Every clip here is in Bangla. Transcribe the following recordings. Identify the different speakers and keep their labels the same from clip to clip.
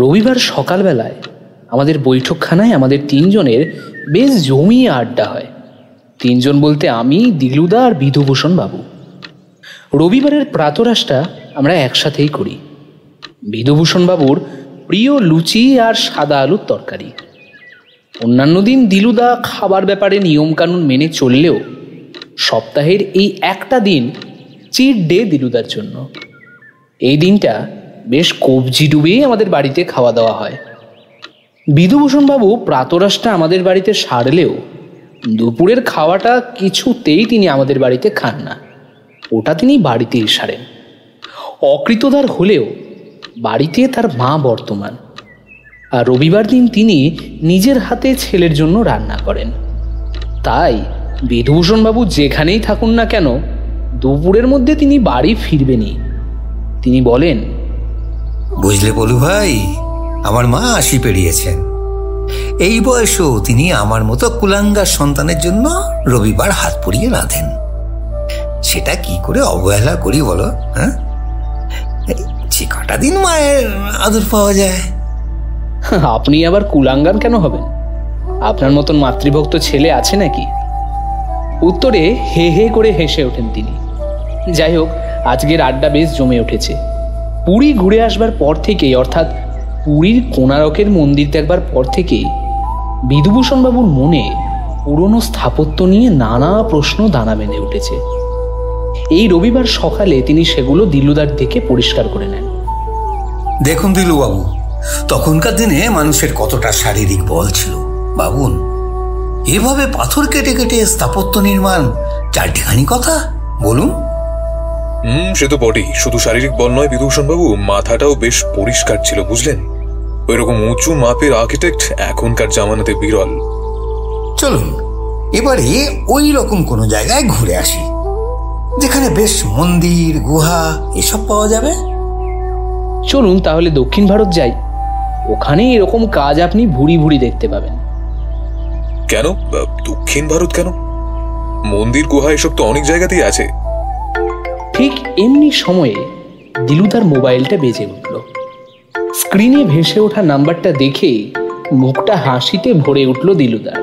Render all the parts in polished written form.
Speaker 1: রবিবার সকালবেলায় আমাদের বৈঠকখানায় আমাদের তিনজনের বেশ জমিয়ে আড্ডা হয়। তিনজন বলতে আমি, দিলুদা আর বিধুভূষণ বাবু। রবিবারের প্রাতরাশটা আমরা একসাথেই করি। বিধুভূষণ বাবুর প্রিয় লুচি আর সাদা আলুর তরকারি। অন্যান্য দিন দিলুদা খাবার ব্যাপারে নিয়মকানুন মেনে চললেও সপ্তাহের এই একটা দিন চিট ডে দিলুদার জন্য। এই দিনটা বেশ কবজি ডুবেই আমাদের বাড়িতে খাওয়া দাওয়া হয়। বিধুভূষণ বাবু প্রাতরাশটা আমাদের বাড়িতে সারলেও দুপুরের খাওয়াটা কিছুতেই তিনি আমাদের বাড়িতে খান না, ওটা তিনি বাড়িতেই সারেন। অকৃতদার হলেও বাড়িতে তার মা বর্তমান, আর রবিবার দিন তিনি নিজের হাতে ছেলের জন্য রান্না করেন। তাই বিধুভূষণবাবু যেখানেই থাকুন না কেন দুপুরের মধ্যে তিনি বাড়ি ফিরবেনই। তিনি বলেন,
Speaker 2: বুঝলে বলু ভাই, আমার মা 80 পেরিয়েছেন। এই বয়সেও তিনি আমার মতো কুলাঙ্গার সন্তানের জন্য রবিবার হাত পুড়িয়ে রাঁধেন। সেটা কি করে অবহেলা করি বলো? হ্যাঁ, যে কটা দিন মায়ের আদর পাওয়া যায়।
Speaker 1: আপনি আবার কুলাঙ্গার কেন হবেন? আপনার মতন মাতৃভক্ত ছেলে আছে নাকি? উত্তরে হে হে করে হেসে ওঠেন তিনি। যাই হোক, আজকের আড্ডা বেশ জমে উঠেছে। পুরী ঘুরে আসবার পর থেকেই, অর্থাৎ পুরীর কোণারকের মন্দির দেখবার পর থেকেই বিধুভূষণবাবুর মনে পুরনো স্থাপত্য নিয়ে নানা প্রশ্ন দানা বেঁধে উঠেছে। এই রবিবার সকালে তিনি সেগুলো দিলুদার থেকে পরিষ্কার করে নেন।
Speaker 2: দেখুন দিলুবাবু, তখনকার দিনে মানুষের কতটা শারীরিক বল ছিল ভাবুন। এভাবে পাথর কেটে কেটে স্থাপত্য নির্মাণ চারটিখানি কথা বলুন।
Speaker 3: সে তো বটেই। শুধু শারীরিক বল নয় বিধুভূষণ বাবু, মাথাটাও বেশ পরিষ্কার ছিল বুঝলেন। ওই রকম উঁচু মাপের আর্কিটেক্ট এখনকার জামানাতে বিরল।
Speaker 2: চলুন এবারে ওই রকম কোনো জায়গায় ঘুরে আসি যেখানে বেশ মন্দির, গুহা এসব পাওয়া যাবে।
Speaker 1: চলুন তাহলে দক্ষিণ ভারত যাই। ওখানে এরকম কাজ আপনি ভুরি ভুরি দেখতে পাবেন।
Speaker 3: কেন দক্ষিণ ভারত কেন? মন্দির, গুহা এসব তো অনেক জায়গাতেই আছে।
Speaker 1: ঠিক এমনি সময়ে দিলুদার মোবাইলটা বেজে উঠল। স্ক্রিনে ভেসে ওঠা নাম্বারটা দেখে মুখটা হাসিতে ভরে উঠল দিলুদার।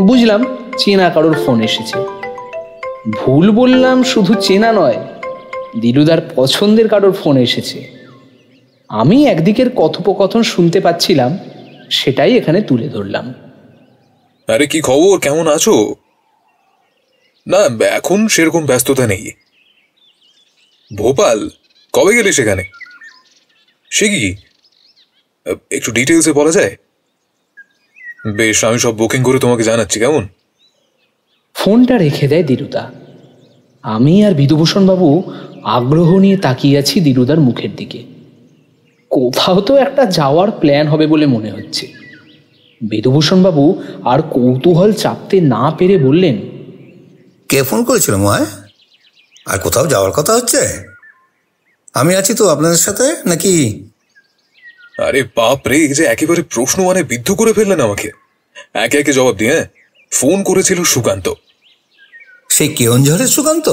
Speaker 1: বুঝলাম চেনা কারোর ফোন এসেছে। ভুল বললাম, শুধু চেনা নয়, দিলুদার পছন্দের কারোর ফোন এসেছে। আমি একদিকের কথোপকথন শুনতে পাচ্ছিলাম, সেটাই এখানে তুলে ধরলাম।
Speaker 3: আরে কি খবর, কেমন আছো? না, এখন সেরকম ব্যস্ততা নেই। ভোপাল কবে গেলে সেখানে? সে কি একটু ডিটেলসে বলা যায়? বেশ, আমি সব বুকিং করে তোমাকে জানাচ্ছি। কেমন?
Speaker 1: ফোনটা রেখে দেয় দিলুদা। আমি আর বিধুভূষণবাবু আগ্রহ নিয়ে তাকিয়ে আছি দিলুদার মুখের দিকে। কোথাও তো একটা যাওয়ার প্ল্যান হবে বলে মনে হচ্ছে। বিধুভূষণবাবু আর কৌতূহল চাপতে না পেরে বললেন,
Speaker 2: কে ফোন করেছিল মা? আর কোথাও যাওয়ার কথা হচ্ছে? আমি আছি তো আপনাদের সাথে নাকি?
Speaker 3: আরে বাপ রে, যে একেবারে প্রশ্ন মানে বিদ্ধ করে ফেললেন আমাকে। একে একে জবাব দিয়ে। ফোন করেছিল সুকান্ত।
Speaker 2: সেই কেওনঝড়ের সুকান্ত?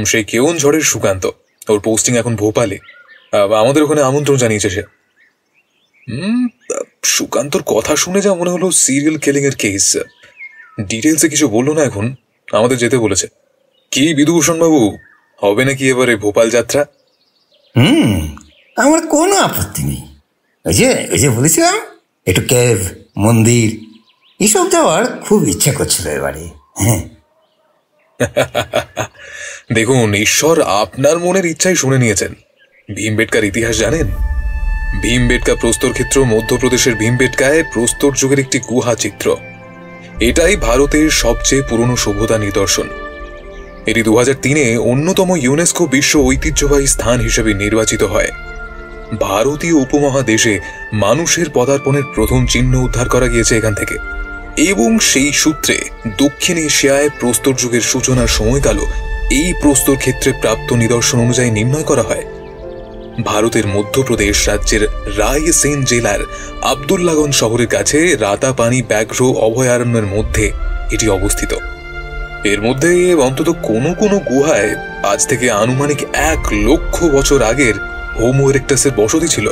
Speaker 3: সেই কেওনঝড়ের সুকান্ত। ওর পোস্টিং এখন ভোপালে। আমাদের ওখানে আমন্ত্রণ জানিয়েছে সে। সুকান্তর কথা শুনে যা মনে হলো সিরিয়াল কিলিং এর কেস। ডিটেলসে কিছু বললো না, এখন আমাদের যেতে বলেছে। কি বিধুভূষণ বাবু, হবে নাকি এবারে ভোপাল যাত্রা?
Speaker 2: আমার কোনো আপত্তি নেই। ওই যে বলেছিলাম একটু কেভ, মন্দির এসব যাওয়ার খুব ইচ্ছে করছিল এবারে। হ্যাঁ,
Speaker 3: দেখুন, ঈশ্বর আপনার মনের ইচ্ছাই শুনে নিয়েছেন। ভীমবেটকার ইতিহাস জানেন? ভীমবেটকা প্রস্তর ক্ষেত্র মধ্যপ্রদেশের ভীমবেটকায় প্রস্তর যুগের একটি গুহা চিত্র। এটাই ভারতের সবচেয়ে পুরনো সভ্যতা নিদর্শন। এটি 2003-এ অন্যতম ইউনেস্কো বিশ্ব ঐতিহ্যবাহী স্থান হিসেবে নির্বাচিত হয়। ভারতীয় উপমহাদেশে মানুষের পদার্পণের প্রথম চিহ্ন উদ্ধার করা গিয়েছে এখান থেকে, এবং সেই সূত্রে দক্ষিণ এশিয়ায় প্রস্তর যুগের সূচনার সময়কালও এই প্রস্তর ক্ষেত্রে প্রাপ্ত নিদর্শন অনুযায়ী নির্ণয় করা হয়। ভারতের মধ্যপ্রদেশ রাজ্যের রায়সেন জেলার আবদুল্লাগঞ্জ শহরের কাছে রাতাপানি ব্যাঘ্র অভয়ারণ্যের মধ্যে এটি অবস্থিত। এর মধ্যে অন্তত কোনো কোনো গুহায় আজ থেকে আনুমানিক 1 লক্ষ বছর আগের হোমো ইরেক্টাসের বসতি ছিল।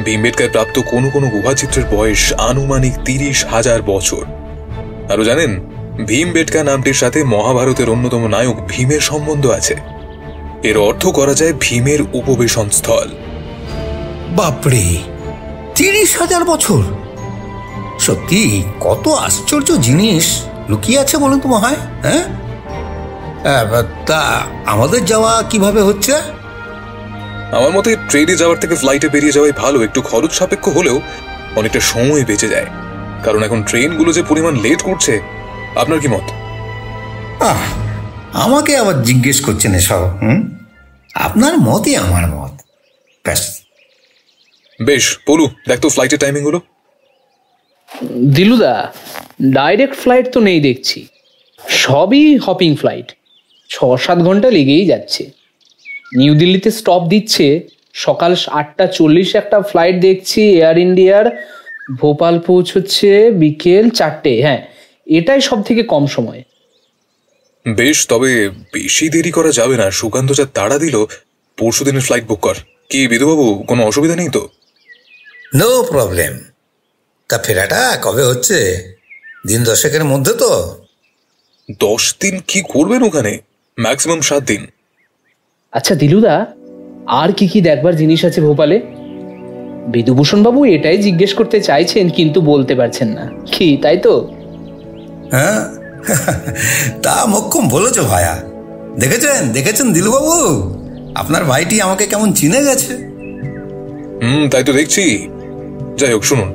Speaker 3: ভীমবেটকায় প্রাপ্ত কোনো কোনো গুহাচিত্রের বয়স আনুমানিক 30,000 বছর। আরো জানেন, ভীমবেটকা নামটির সাথে মহাভারতের অন্যতম নায়ক ভীমের সম্বন্ধ আছে। এর অর্থ করা যায় ভীমের উপবেশন স্থল।
Speaker 2: বাপরে, 30,000 বছর! সত্যি কত আশ্চর্য জিনিস লুকিয়ে আছে বলুন তো মহায়। হ্যাঁ, তা আমাদের যাওয়া কিভাবে হচ্ছে?
Speaker 3: আমার মতে ট্রেনে যাওয়ার থেকে ফ্লাইটে বেরিয়ে যাওয়াই ভালো। একটু খরচ সাপেক্ষ হলেও অনেকটা সময় বেঁচে যায়, কারণ এখন ট্রেনগুলো যে পরিমাণ লেট করছে। আপনার কি মত?
Speaker 2: আমাকে আবার জিজ্ঞেস করছেন এসব? আপনার মতই আমার মত।
Speaker 3: বেশ, পলু, দেখ তো ফ্লাইটের টাইমিং হলো।
Speaker 1: দিলুদা, ডাইরেক্ট ফ্লাইট তো নেই দেখছি, সবই হপিং ফ্লাইট। 6-7 ঘন্টা লেগেই যাচ্ছে। নিউ দিল্লিতে স্টপ দিচ্ছে, সকাল 8:40 একটা ফ্লাইট দেখছি এয়ার ইন্ডিয়ার, ভোপাল পৌঁছচ্ছে বিকেল 4টে। হ্যাঁ, এটাই সব থেকে কম সময়।
Speaker 3: বেশ, তবে বেশি দেরি করা যাবে না। সুকান্ত যা তাড়া দিল, পরশু দিনের ফ্লাইট বুক কর। কি বিধুবাবু, কোনো অসুবিধা নেই তো?
Speaker 2: No problem. তা ফেরাটা কবে হচ্ছে? দিন 10 মধ্যে তো?
Speaker 3: 10 দিন কি করবেন ওখানে? ম্যাক্সিমাম 7 দিন।
Speaker 1: আচ্ছা দিলুদা, আর কি কি দেখবার জিনিস আছে ভোপালে? বিধুভূষণ বাবু এটাই জিজ্ঞেস করতে চাইছেন, কিন্তু বলতে পারছেন না, কি তাই তো?
Speaker 2: হ্যাঁ, তা মোক্ষম বলেছ ভায়া। দেখেছেন দিলুবাবু, আপনার ভাইটি আমাকে কেমন চিনে গেছে।
Speaker 3: তাই তো দেখছি। যাই হোক, শুনুন,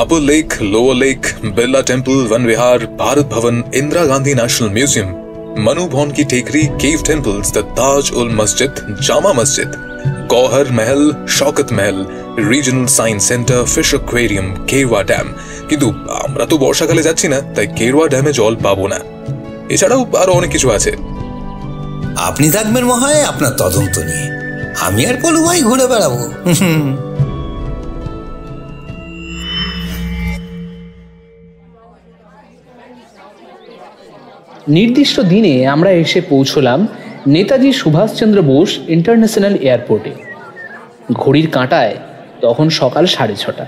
Speaker 3: upper lake, lower lake, Birla temple, Van Vihar, Bharat Bhavan, Indira Gandhi national museum, Manu Bhavan की टेकरी, cave temples, the Taj ul मस्जिद, Jama Masjid, Gauhar Mahal, Shaukat Mahal, regional science centre, fish aquarium, Kerwa dam. কিন্তু আমরা তো বর্ষাকালে যাচ্ছি না, তাই কেরওয়া ড্যামে জল পাবো না। এছাড়াও আরো অনেক কিছু আছে।
Speaker 2: আপনি থাকবেন মহায় আপনার তদন্ত নিয়ে, আমি আর পলু ভাই ঘুরে বেড়াবো।
Speaker 1: নির্দিষ্ট দিনে আমরা এসে পৌঁছলাম নেতাজি সুভাষচন্দ্র বোস ইন্টারন্যাশনাল এয়ারপোর্টে। ঘড়ির কাঁটায় তখন সকাল 6:30।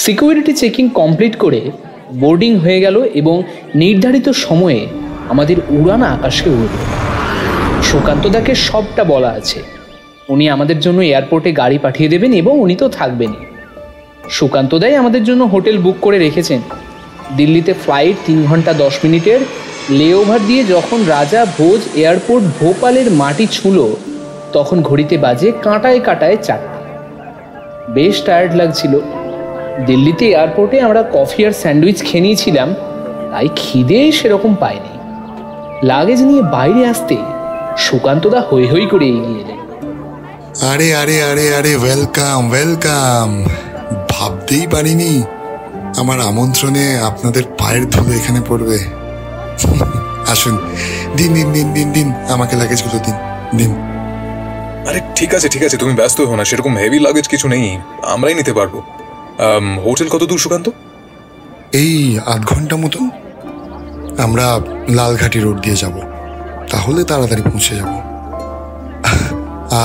Speaker 1: সিকিউরিটি চেকিং কমপ্লিট করে বোর্ডিং হয়ে গেল এবং নির্ধারিত সময়ে আমাদের উড়ান আকাশে উড়ল। সুকান্তদাকে সবটা বলা আছে। উনি আমাদের জন্য এয়ারপোর্টে গাড়ি পাঠিয়ে দেবেন এবং উনি তো থাকবেনই। সুকান্তদাই আমাদের জন্য হোটেল বুক করে রেখেছেন। দিল্লিতে ফ্লাইট 3 ঘন্টা 10 মিনিটের। লেওভার দিয়ে যখন রাজা ভোজ এয়ারপোর্ট ভোপালের মাটি ছুঁল, তখন ঘড়িতে বাজে কাঁটায় কাঁটায় 4টা। বেশ টায়ার্ড লাগছিল। দিল্লিতে এয়ারপোর্টে আমরা কফি আর স্যান্ডউইচ খেয়ে নিয়েছিলাম, তাই খিদে সেরকম পাইনি। লাগেজ নিয়ে বাইরে আসতে সুকান্তদা হৈ হৈ করে এগিয়ে এলেন।
Speaker 4: আরে আরে আরে আরে ওয়েলকাম ওয়েলকাম। ভাবতেই পারিনি আমার আমন্ত্রণে আপনাদের পায়ের ধুলো এখানে পড়বে। আসুন, দিন দিন দিন দিন দিন আমাকে লাগেজগুলো দিন দিন।
Speaker 3: আরে ঠিক আছে, তুমি ব্যস্ত হো না, সেরকম হেভি লাগেজ কিছু নেই, আমরাই নিতে পারবো। হোটেল কত দূর সুকান্ত?
Speaker 4: এই 8 ঘন্টা মতন। আমরা লালঘাটি রোড দিয়ে যাব, তাহলে তাড়াতাড়ি পৌঁছে যাব।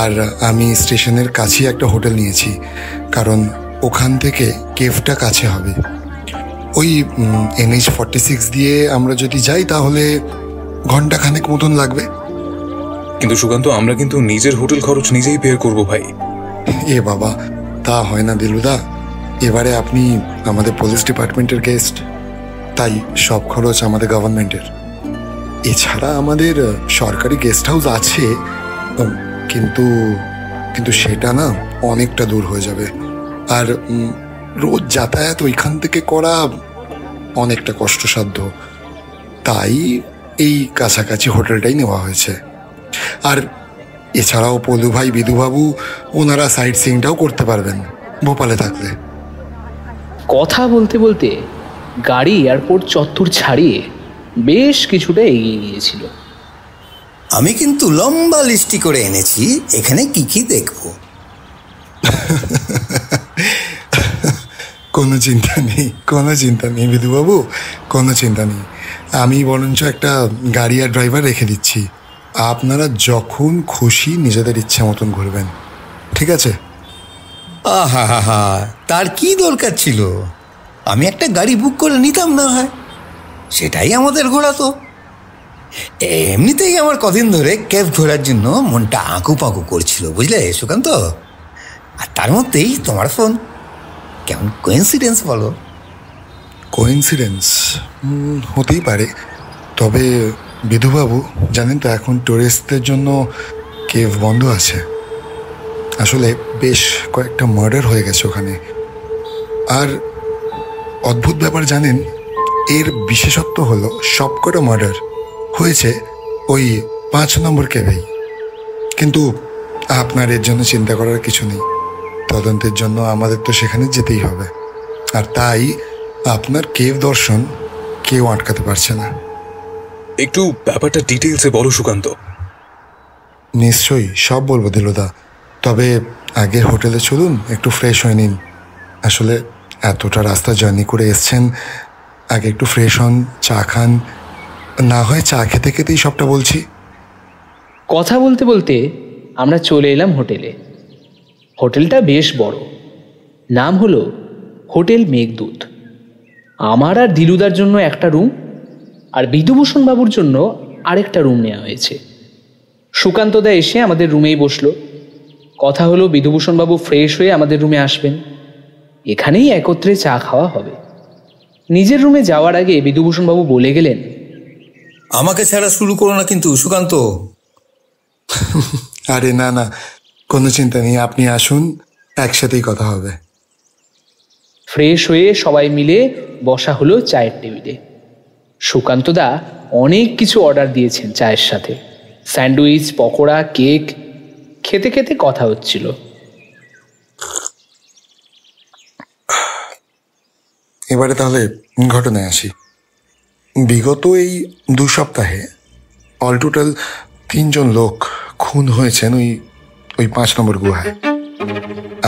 Speaker 4: আর আমি স্টেশনের কাছেই একটা হোটেল নিয়েছি, কারণ ওখান থেকে কেভটা কাছে হবে। ওই NH-46 দিয়ে আমরা যদি যাই তাহলে ঘন্টাখানেক মতন লাগবে।
Speaker 3: কিন্তু সুকান্ত, আমরা কিন্তু নিজের হোটেল খরচ নিজেই বের করবো ভাই।
Speaker 4: এ বাবা, তা হয় না দিলুদা। এবারে আপনি আমাদের পুলিশ ডিপার্টমেন্টের গেস্ট, তাই সব খরচ আমাদের গভর্নমেন্টের। এছাড়া আমাদের সরকারি গেস্ট হাউস আছে, কিন্তু সেটা না অনেকটা দূর হয়ে যাবে। আর রোজ যাতায়াত ওইখান থেকে করা অনেকটা কষ্টসাধ্য, তাই এই কাছাকাছি হোটেলটাই নেওয়া হয়েছে। আর এছাড়াও পলু ভাই, বিধুবাবু, ওনারা সাইট সিইংটাও করতে পারবেন ভোপালে থাকলে।
Speaker 1: কথা বলতে বলতে গাড়ি এয়ারপোর্ট চত্বর ছাড়িয়ে বেশ কিছুটা এগিয়ে গিয়েছিল।
Speaker 2: আমি কিন্তু লম্বা লিস্টি করে এনেছি, এখানে কি কি দেখবো।
Speaker 4: কোনো চিন্তা নেই বিধুবাবু, কোনো চিন্তা নেই। আমি বরঞ্চ একটা গাড়ি আর ড্রাইভার রেখে দিচ্ছি, আপনারা যখন খুশি নিজেদের ইচ্ছে মতন ঘুরবেন। ঠিক আছে?
Speaker 2: আহা হা হা, তার কি দরকার ছিল? আমি একটা গাড়ি বুক করে নিতাম না হয়, সেটাই আমাদের ঘোরা। তো এমনিতেই আমার কদিন ধরে ক্যাব ঘোরার জন্য মনটা আঁকু পাঁকু করছিল, বুঝলে সুকান্ত? আর তার মধ্যেই তোমার ফোন। কেমন কোইন্সিডেন্স বলো?
Speaker 4: কোইন্সিডেন্স হতেই পারে, তবে বিধুবাবু জানেন তো এখন টুরিস্টদের জন্য কেভ বন্ধ আছে। আসলে বেশ কয়েকটা মার্ডার হয়ে গেছে ওখানে। আর অদ্ভুত ব্যাপার জানেন, এর বিশেষত্ব হলো সবকটা মার্ডার হয়েছে ওই 5 নম্বর কেভেই। কিন্তু আপনার এর জন্য চিন্তা করার কিছু নেই, তদন্তের জন্য আমাদের তো সেখানে যেতেই হবে। আর তাই আপনার কেভ দর্শন কেউ আটকাতে পারছে না।
Speaker 3: একটু ব্যাপারটা ডিটেলসে বলো সুকান্ত।
Speaker 4: নিশ্চয়ই সব বলবো দিলুদা, তবে আগে হোটেলে চলুন, একটু ফ্রেশ হয়ে নিন। আসলে এতটা রাস্তা জার্নি করে এসছেন, আগে একটু ফ্রেশ হন, চা খান। না হয় চা খেতে খেতেই সবটা বলছি।
Speaker 1: কথা বলতে বলতে আমরা চলে এলাম হোটেলে। হোটেলটা বেশ বড়, নাম হলো হোটেল মেঘদূত। আমার আর দিলুদার জন্য একটা রুম, আর বিধুভূষণ বাবুর জন্য আরেকটা রুম নেওয়া হয়েছে। সুকান্তদা এসে আমাদের রুমেই বসলো। কথা হলো বিধুভূষণ বাবু ফ্রেশ হয়ে আমাদের রুমে আসবেন, এখানেই একত্রে চা খাওয়া হবে। নিজের রুমে যাওয়ার আগে বিধুভূষণ বাবু বলে গেলেন,
Speaker 2: আমাকে ছাড়া শুরু করো না কিন্তু সুকান্ত।
Speaker 4: আরে না না, কোনো চিন্তা নেই, আপনি আসুন, একসাথেই কথা হবে।
Speaker 1: ফ্রেশ হয়ে সবাই মিলে বসা হলো চায়ের টেবিলে। সুকান্তদা অনেক কিছু অর্ডার দিয়েছেন চায়ের সাথে, স্যান্ডউইচ, পকোড়া, কেক। খেতে খেতে কথা হচ্ছিল।
Speaker 4: এবারে তাহলে ঘটনায় আসি। বিগত এই 2 সপ্তাহে অল টোটাল 3 জন লোক খুন হয়েছেন ওই 5 নম্বর গুহায়।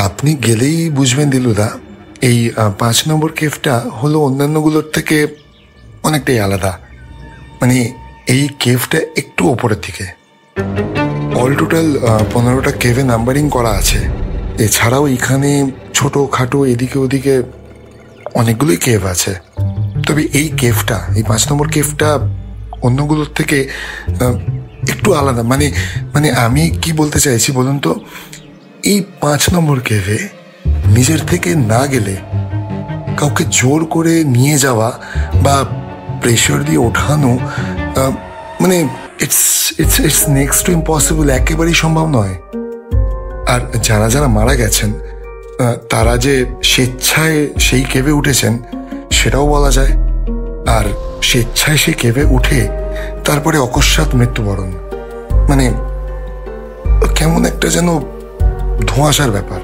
Speaker 4: আপনি গেলেই বুঝবেন দিলুদা, এই 5 নম্বর কেভটা হলো অন্যান্যগুলোর থেকে অনেকটাই আলাদা। মানে এই কেভটা একটু ওপরের দিকে। অল টোটাল 15টা কেভে নাম্বারিং করা আছে। এছাড়াও এখানে ছোটোখাটো এদিকে ওদিকে অনেকগুলোই কেভ আছে। তবে এই কেভটা, এই 5 নম্বর কেভটা অন্যগুলোর থেকে একটু আলাদা। মানে আমি কি বলতে চাইছি বলুন তো, এই 5 নম্বর কেভে নিজের থেকে না গেলে কাউকে জোর করে নিয়ে যাওয়া বা প্রেশার দিয়ে ওঠানো, মানে ইটস নেক্সট টু ইম্পসিবল, একেবারেই সম্ভব নয়। আর যারা যারা মারা গেছেন তারা যে স্বেচ্ছায় সেই কেভে উঠেছেন সেটাও বলা যায়। আর স্বেচ্ছায় সেই কেভে উঠে তারপরে অকস্মাৎ মৃত্যুবরণ, মানে কেমন একটা যেন ধোঁয়াশার ব্যাপার।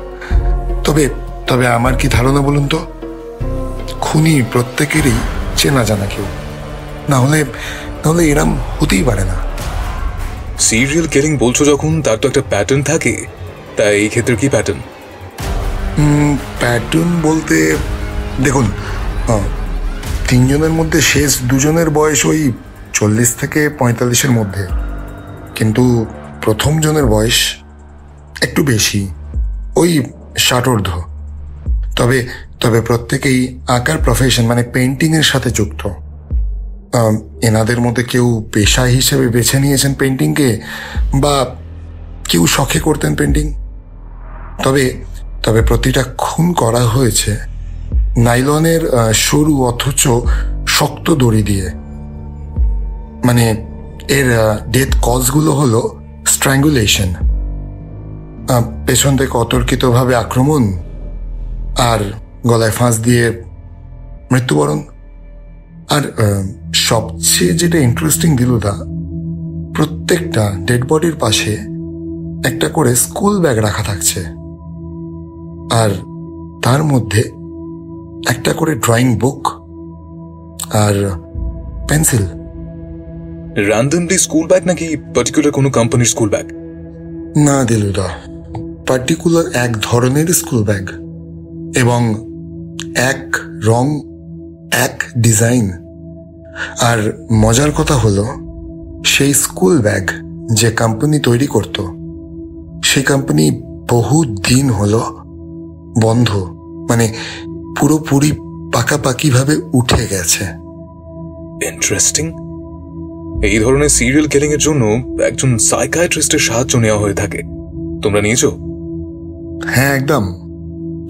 Speaker 4: তবে আমার কি ধারণা বলুন তো, খুনি প্রত্যেকেরই চেনা জানা কেউ, না হলে এরম হতেই পারে না।
Speaker 3: সিরিয়াল কিলিং বলছো যখন, তার তো একটা প্যাটার্ন থাকে, তাই এই ক্ষেত্রে কি প্যাটার্ন?
Speaker 4: প্যাটার্ন বলতে দেখুন, 3 জনের মধ্যে শেষ 2 জনের বয়স ওই 40 থেকে 45-এর মধ্যে, কিন্তু প্রথম জনের বয়স একটু বেশি, ওই 60-ঊর্ধ্ব। তবে প্রত্যেকেই আঁকার প্রফেশন মানে পেন্টিংয়ের সাথে যুক্ত। এনাদের মধ্যে কেউ পেশা হিসেবে বেছে নিয়েছেন পেন্টিংকে, বা কেউ শখে করতেন পেন্টিং। তবে প্রতিটা খুন করা হয়েছে নাইলনের সরু অথচ শক্ত দড়ি দিয়ে। মানে এর ডেথ কজগুলো হলো স্ট্র্যাঙ্গুলেশন, পেছন থেকে অতর্কিতভাবে আক্রমণ, আর গলায় ফাঁস দিয়ে মৃত্যুবরণ। আর সবচেয়ে যেটা ইন্টারেস্টিং দিলুদা, প্রত্যেকটা ডেড বডির পাশে একটা করে স্কুল ব্যাগ রাখা থাকছে, আর তার মধ্যে একটা করে ড্রয়িং বুক আর পেন্সিল।
Speaker 3: র্যান্ডমলি স্কুল ব্যাগ নাকি পার্টিকুলার কোনো কোম্পানির স্কুল ব্যাগ?
Speaker 4: না দিলুদা, পার্টিকুলার এক ধরনের স্কুল ব্যাগ, এবং এক রং, এক ডিজাইন। আর মজার কথা হলো, সেই স্কুল ব্যাগ যে কোম্পানি তৈরি করত, সেই কোম্পানি বহু দিন হলো বন্ধ, মানে পুরোপুরি পাকাপাকি ভাবে উঠে গেছে।
Speaker 3: ইন্টারেস্টিং। এই ধরনের সিরিয়াল কিলিং এর জন্য একজন সাইকিয়াট্রিস্টের সাহায্য নেওয়া হয়ে থাকে, তোমরা নিয়েছো?
Speaker 4: হ্যাঁ, একদম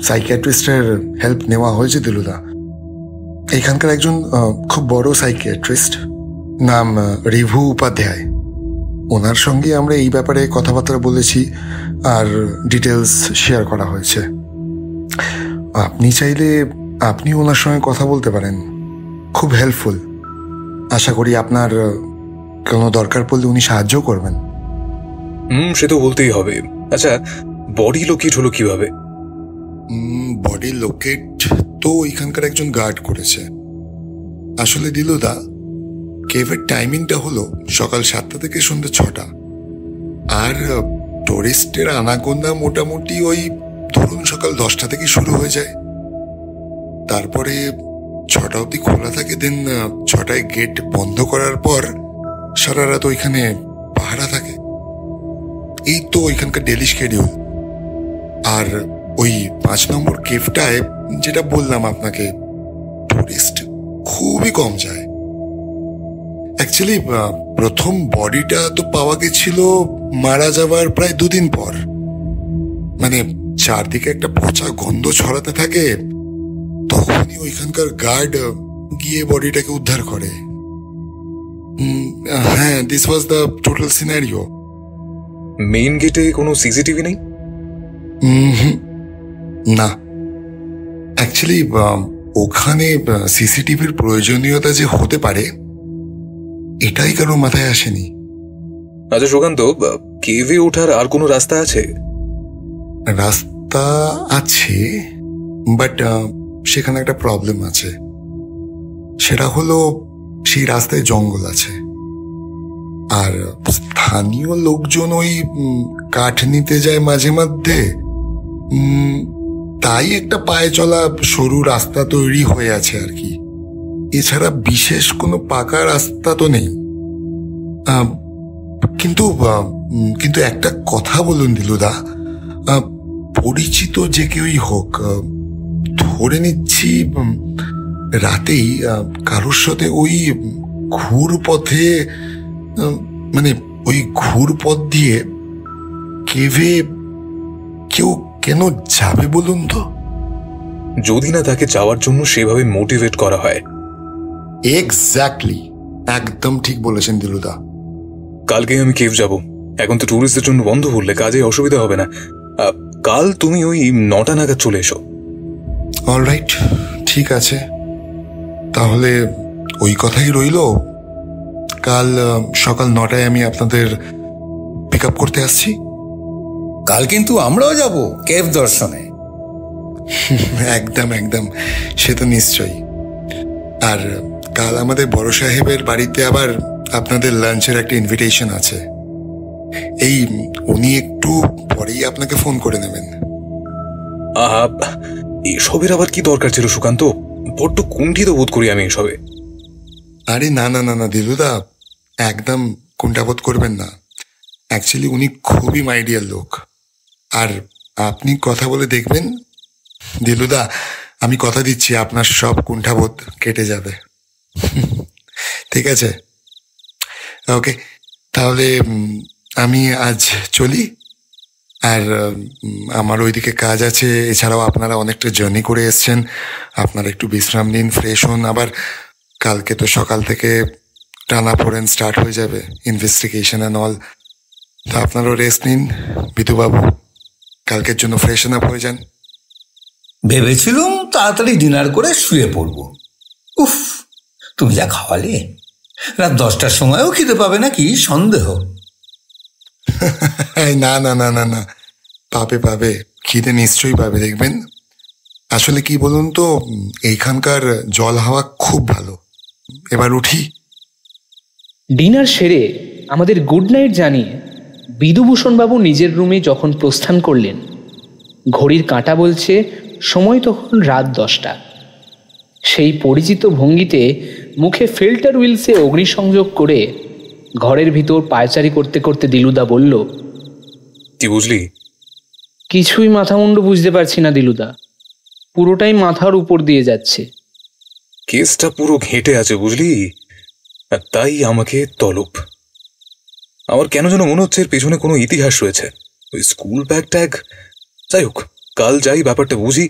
Speaker 4: সাইকিয়াট্রিস্টের হেল্প নেওয়া হয়েছে দিলুদা। এখানকার একজন খুব বড় সাইকিয়াট্রিস্ট, নাম রিভু উপাধ্যায়। ওনার সঙ্গে আমরা এই ব্যাপারে কথাবার্তা বলেছি আর ডিটেলস শেয়ার করা হয়েছে। আপনি চাইলে আপনি ওনার সঙ্গে কথা বলতে পারেন, খুব হেল্পফুল। আশা করি আপনার কোনো দরকার পড়লে উনি সাহায্য করবেন।
Speaker 3: সে তো বলতেই হবে। আচ্ছা, বডি লোকেট হলো কিভাবে?
Speaker 4: বডি লোকেট তো এখানকার একজন গার্ড করেছে। আসলে দিলুদা, কেভের টাইমিংটা হলো সকাল 7টা থেকে সন্ধ্যে 6টা, আর টুরিস্টের আনাগোনা মোটামুটি ওই ধরুন সকাল 10টা থেকে শুরু হয়ে যায়। তারপরে 6টা অবধি খোলা থাকে, দেন 6টায় গেট বন্ধ করার পর সারা রাত ওইখানে পাহারা থাকে। এই তো ওইখানকার ডেলি শিডিউল। আর ওই 5 নম্বর কেভটায় যেটা বললাম আপনাকে, টুরিস্ট খুবই কম যায়। অ্যাকচুয়ালি প্রথম বডিটা তো পাওয়া গেছিল মারা যাওয়ার প্রায় 2 দিন পর। মানে চারদিকে একটা পচা গন্ধ ছড়াতে থাকে, তখনই ওইখানকার গার্ড গিয়ে বডিটাকে উদ্ধার করে। হ্যাঁ, this was the total scenario.
Speaker 3: Main গেটে কোনো সিসিটিভি নেই?
Speaker 4: না, অ্যাকচুয়ালি ওখানে সিসিটিভির প্রয়োজনীয়তা যে হতে পারে এটাই কারো মাথায় আসেনি।
Speaker 3: আচ্ছা সুকান্ত, কেভে ওঠার আর কোনো রাস্তা আছে?
Speaker 4: রাস্তা আছে, বাট সেখানে একটা প্রবলেম আছে। সেটা হলো সেই রাস্তায় জঙ্গল আছে, আর স্থানীয় লোকজন ওই কাঠ নিতে যায় মাঝে মধ্যে, তাই একটা পায়ে চলা সরু রাস্তা তৈরি হয়ে আছে আর কি। এছাড়া বিশেষ কোনো পাকা রাস্তা তো নেই। কিন্তু কিন্তু একটা কথা বলুন দিলুদা, পরিচিত যে কেউই হোক, ধরে নিচ্ছি রাতেই কারোর সাথে ওই ঘুর পথে, মানে ওই ঘুর পথ দিয়ে কেভে কেউ কেন যাবে বলুন তো?
Speaker 3: যদি না তাকে যাওয়ার জন্য সেভাবে মোটিভেট করা হয়।
Speaker 4: এক্স্যাক্টলি, একদম ঠিক বলেছেন দিলুদা।
Speaker 3: কালকে আমি কেভ যাব। এখন তো টুরিস্টদের জন্য বন্ধ করলে কাজে অসুবিধা হবে না। কাল তুমি ওই 9টা নাগাদ চলে এসো।
Speaker 4: অলরাইট, ঠিক আছে, তাহলে ওই কথাই রইল। কাল সকাল 9টায় আমি আপনাদের পিক আপ করতে আসছি।
Speaker 2: কাল কিন্তু আমরাও যাব কেভ দর্শনে।
Speaker 4: একদম একদম, সে তো নিশ্চয়ই। আর কাল আমাদের বড় সাহেবের বাড়িতে আবার আপনাদের লাঞ্চের একটা ইনভিটেশন আছে। এই উনি একটু পরেই আপনাকে ফোন করে নেবেন।
Speaker 3: আহা, এসবের আবার কি দরকার ছিল সুকান্ত? বড্ড কুণ্ঠিত বোধ করি আমি এসবে।
Speaker 4: আরে না না না না দিলুদা, একদম কুণ্ঠাবোধ করবেন না। অ্যাকচুয়ালি উনি খুবই মাইডিয়ার লোক, আর আপনি কথা বলে দেখবেন দিলুদা, আমি কথা দিচ্ছি আপনার সব কুণ্ঠাবোধ কেটে যাবে। ঠিক আছে, ওকে, তাহলে আমি আজ চলি। আর আমার ওইদিকে কাজ আছে। এছাড়াও আপনারা অনেকটা জার্নি করে এসছেন, আপনারা একটু বিশ্রাম নিন, ফ্রেশ হন। আবার কালকে তো সকাল থেকে টানাপোড়েন স্টার্ট হয়ে যাবে, ইনভেস্টিগেশন অ্যান্ড অল। তো আপনারাও রেস্ট নিন বিধুবাবু, কালকের জন্য ফ্রেশন আপ হয়ে যান।
Speaker 2: ভেবেছিলাম তাড়াতাড়ি ডিনার করে শুয়ে পড়ব। উফ, তুমি যা খাওয়ালে, রাত 10টার সময়ও খিদে পাবে নাকি সন্দেহ।
Speaker 4: না না না না না, পাবে পাবে, খিদে নিশ্চয়ই পাবে, দেখবেন। আসলে কি বলুন তো, এইখানকার জল হাওয়া খুব ভালো। এবার উঠি।
Speaker 1: ডিনার সেরে আমাদের গুড নাইট জানিয়ে বিধুভূষণবাবু নিজের রুমে যখন প্রস্থান করলেন, ঘড়ির কাঁটা বলছে সময় তখন রাত 10টা। সেই পরিচিত ভঙ্গিতে মুখে ফিল্টার হুইলসে অগ্নিসংযোগ করে ঘরের ভিতর পায়চারি করতে করতে দিলুদা বলল,
Speaker 3: কি বুঝলি?
Speaker 1: কিছুই মাথামুন্ডু বুঝতে পারছি না দিলুদা, পুরোটাই মাথার উপর দিয়ে যাচ্ছে।
Speaker 3: কেসটা পুরো ঘেঁটে আছে বুঝলি, আর তাই আমাকে তলব। আমার কেন যেন মনে হচ্ছে এর পেছনে কোনো ইতিহাস রয়েছে। ওই স্কুল ব্যাগ ট্যাগ, যাই হোক, কাল যাই ব্যাপারটা বুঝি।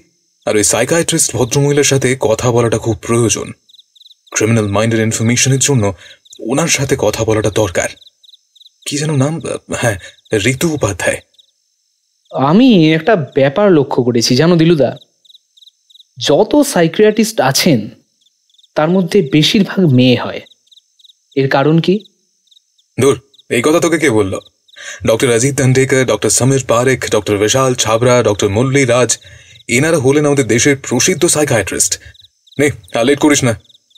Speaker 3: আর ওই সাইকাইট্রিস্ট ভদ্রমহিলার সাথে কথা বলাটা খুব প্রয়োজন। ক্রিমিনাল মাইন্ডের ইনফরমেশনের জন্য ওনার সাথে কথা বলাটা দরকার। কি যেন নাম? হ্যাঁ, ঋতু উপাধ্যায়।
Speaker 1: আমি একটা ব্যাপার লক্ষ্য করেছি জানো দিলুদা, যত সাইকিয়াট্রিস্ট আছেন তার মধ্যে বেশিরভাগ মেয়ে হয়। এর কারণ কি?
Speaker 3: দূর, এই কথা তোকে কে বলল? Doctor Ajit Dandekar, doctor Samir Parekh, doctor Vishal Chhabra, doctor Murali Raj, এনারা হলেন আমাদের দেশের প্রসিদ্ধ সাইকিয়াট্রিস্ট। নে, আর লেট করিস না,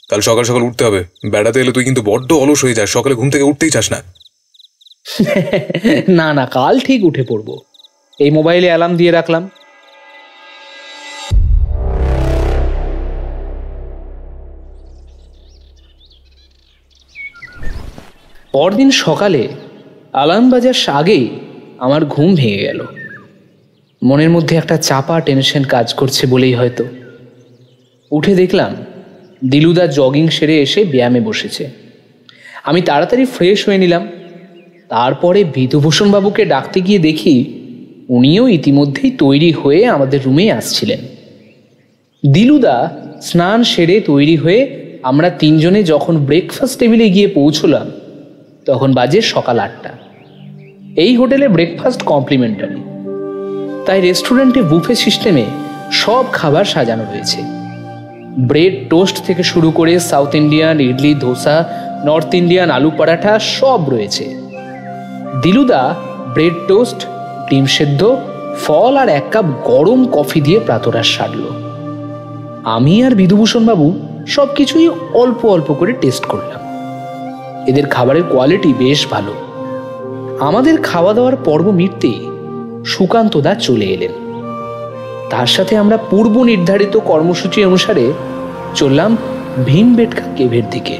Speaker 3: কাল সকাল সকাল উঠতে হবে। বেড়াতে এলে তুই কিন্তু বড্ড অলস হয়ে যাস, সকালে ঘুম থেকে উঠতেই চাস না।
Speaker 1: না না, কাল ঠিক উঠে পড়বো। এই মোবাইলে অ্যালার্ম দিয়ে রাখলাম। পরদিন সকালে অ্যালার্ম বাজার আগেই আমার ঘুম ভেঙে গেল। মনের মধ্যে একটা চাপা টেনশন কাজ করছে বলেই হয়তো। উঠে দেখলাম দিলুদা জগিং সেরে এসে ব্যায়ামে বসেছে। আমি তাড়াতাড়ি ফ্রেশ হয়ে নিলাম। তারপরে বিধুভূষণ বাবুকে ডাকতে গিয়ে দেখি উনিও ইতিমধ্যেই তৈরি হয়ে আমাদের রুমে আসছিলেন। দিলুদা স্নান সেরে তৈরি হয়ে আমরা তিনজনে যখন ব্রেকফাস্ট টেবিলে গিয়ে পৌঁছলাম তখন বাজে সকাল 8টা। এই হোটেলে ব্রেকফাস্ট কমপ্লিমেন্টারি, তাই রেস্টুরেন্টে বুফে সিস্টেমে সব খাবার সাজানো রয়েছে। ব্রেড টোস্ট থেকে শুরু করে south Indian idli, dosa, north Indian আলু পরাঠা সব রয়েছে। দিলুদা ব্রেড টোস্ট, ডিম সেদ্ধ, ফল আর 1 কাপ গরম কফি দিয়ে প্রাতরাশ সারল। আমি আর বিধুভূষণ বাবু সবকিছুই অল্প অল্প করে টেস্ট করলাম। এদের খাবারের কোয়ালিটি বেশ ভালো। আমাদের খাওয়া দাওয়ার পর্ব মিটতেই সুকান্তদা চলে এলেন। তার সাথে আমরা পূর্ব নির্ধারিত কর্মসূচি অনুসারে চললাম ভীমবেটকা কেভের দিকে।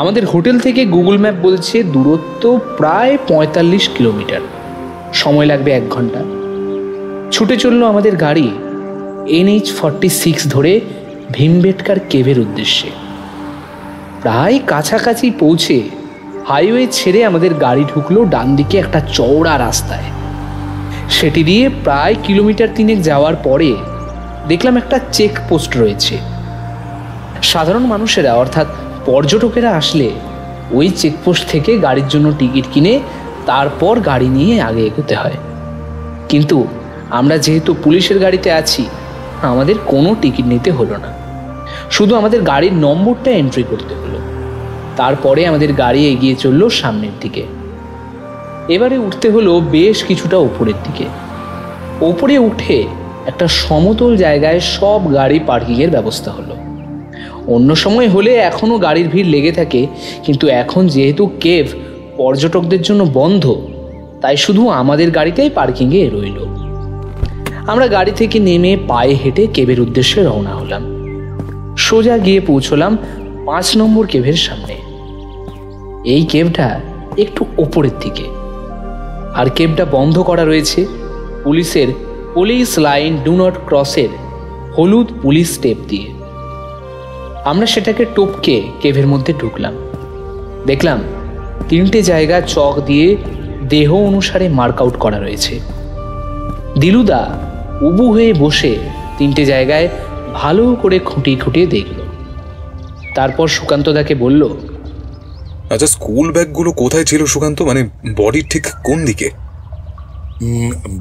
Speaker 1: আমাদের হোটেল থেকে গুগল ম্যাপ বলছে দূরত্ব প্রায় 45 কিলোমিটার, সময় লাগবে 1 ঘন্টা। ছুটে চলল আমাদের গাড়ি NH-46 ধরে ভীমবেটকার কেভের উদ্দেশ্যে। প্রায় কাছাকাছি পৌঁছে হাইওয়ে ছেড়ে আমাদের গাড়ি ঢুকলো ডান দিকে একটা চওড়া রাস্তায়। সেটি দিয়ে প্রায় কিলোমিটার 3 যাওয়ার পরে দেখলাম একটা চেকপোস্ট রয়েছে। সাধারণ মানুষেরা অর্থাৎ পর্যটকেরা আসলে ওই চেকপোস্ট থেকে গাড়ির জন্য টিকিট কিনে তারপর গাড়ি নিয়ে আগে এগোতে হয়। কিন্তু আমরা যেহেতু পুলিশের গাড়িতে আছি, আমাদের কোনো টিকিট নিতে হলো না, শুধু আমাদের গাড়ির নম্বরটা এন্ট্রি করতে হলো। তারপরে আমাদের গাড়ি এগিয়ে চলল সামনের দিকে। এবারে উঠতে হলো বেশ কিছুটা উপরের দিকে। ওপরে উঠে একটা সমতল জায়গায় সব গাড়ি পার্কিংয়ের ব্যবস্থা হলো। অন্য সময় হলে এখনও গাড়ির ভিড় লেগে থাকে, কিন্তু এখন যেহেতু কেভ পর্যটকদের জন্য বন্ধ, তাই শুধু আমাদের গাড়িতেই পার্কিংয়ে রইল। আমরা গাড়ি থেকে নেমে পায়ে হেঁটে কেভের উদ্দেশ্যে রওনা হলাম। সোজা গিয়ে পৌঁছলাম 5 নম্বর কেভের সামনে। এই কেভটা একটু ওপরের দিকে, আর কেভটা বন্ধ করা রয়েছে পুলিশের পুলিশ লাইন ডু নট ক্রসের হলুদ পুলিশ স্টেপ দিয়ে। আমরা সেটাকে টপকে কেভের মধ্যে ঢুকলাম। দেখলাম 3টে জায়গা চক দিয়ে দেহ অনুসারে মার্কআউট করা রয়েছে। দিলুদা উবু হয়ে বসে 3টে জায়গায় ভালো করে খুঁটিয়ে খুঁটিয়ে দেখল। তারপর সুকান্তদাকে বলল,
Speaker 3: আচ্ছা, স্কুল ব্যাগগুলো কোথায় ছিল সুকান্ত? মানে বডির ঠিক কোন দিকে?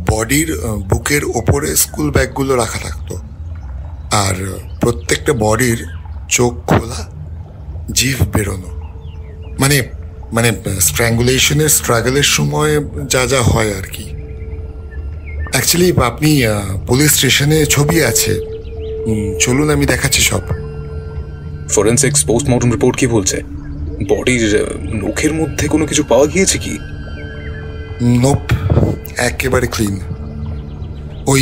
Speaker 4: বডির বুকের ওপরে স্কুল ব্যাগগুলো রাখা থাকতো, আর প্রত্যেকটা বডির চোখ খোলা, জিভ বেরোনো। মানে মানে স্ট্র্যাঙ্গুলেশনের স্ট্রাগলের সময় যা যা হয় আর কি। অ্যাকচুয়ালি আপনি পুলিশ স্টেশনে ছবি আছে, চলুন আমি দেখাচ্ছি সব।
Speaker 3: ফরেন্সিক্স পোস্টমর্টম রিপোর্ট কি বলছে? বডির নখের মধ্যে কোনো কিছু পাওয়া গিয়েছে কি?
Speaker 4: নোপ, একেবারে ক্লিন। ওই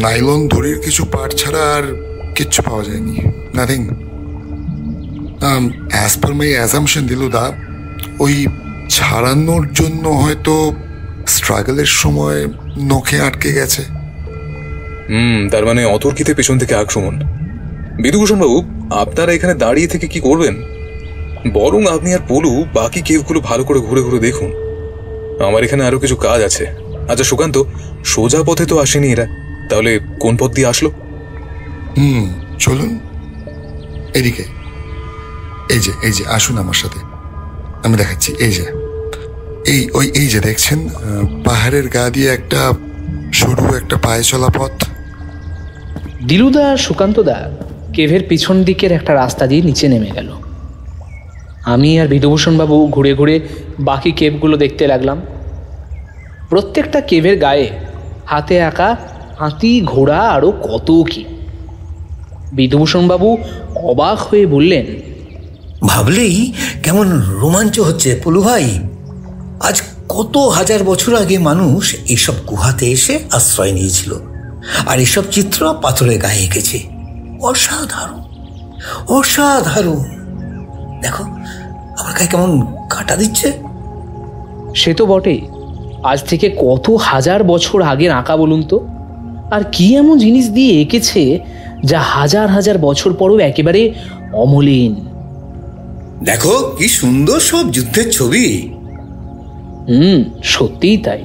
Speaker 4: নাইলন দড়ির কিছু পার্ট ছাড়া আর কিচ্ছু পাওয়া যায়নি, নাথিং। অ্যাজ পার মাই অ্যাজাম্পশন দিলুদা, ওই ছাড়ানোর জন্য হয়তো স্ট্রাগলের সময় নখে আটকে গেছে।
Speaker 3: তার মানে অতর্কিতে পেছন থেকে আক্রমণ। বিধুভূষণ বাবু, আপনারা এখানে দাঁড়িয়ে থেকে কি করবেন? বরং আপনি আর পলু বাকি কেভগুলো ভালো করে ঘুরে ঘুরে দেখুন। আমার এখানে আরো কিছু কাজ আছে। আচ্ছা সুকান্ত, সোজা পথে তো আসেনি এরা, তাহলে কোন পথ দিয়ে আসলো?
Speaker 4: চলুন এদিকে। এই যে আসুন আমার সাথে, আমি দেখাচ্ছি। এই যে দেখছেন, পাহাড়ের গা দিয়ে একটা সরু একটা পায়ে চলা পথ।
Speaker 1: দিলুদা আর সুকান্তদা কেভের পিছন দিকের একটা রাস্তা দিয়ে নিচে নেমে গেল। আমি আর বিধুভূষণ বাবু ঘুরে ঘুরে বাকি কেভগুলো দেখতে লাগলাম। প্রত্যেকটা কেভের গায়ে হাতে আঁকা হাতি, ঘোড়া, আরও কত কি। বিধুভূষণ বাবু অবাক হয়ে বললেন,
Speaker 2: ভাবলেই কেমন রোমাঞ্চ হচ্ছে পলু ভাই। আজ কত হাজার বছর আগে মানুষ এইসব গুহাতে এসে আশ্রয় নিয়েছিল, আর এসব চিত্র পাথরের গায়ে এঁকেছে। অসাধারণ, অসাধারণ। দেখো আমার গায়ে কেমন কাটা দিচ্ছে।
Speaker 1: সে তো বটেই, আজ থেকে কত হাজার বছর আগের আঁকা বলুন তো। আর কি এমন জিনিস দিয়ে এঁকেছে যা হাজার হাজার বছর পরও একেবারে অমলিন।
Speaker 2: দেখো কি সুন্দর সব যুদ্ধের ছবি।
Speaker 1: সত্যিই তাই।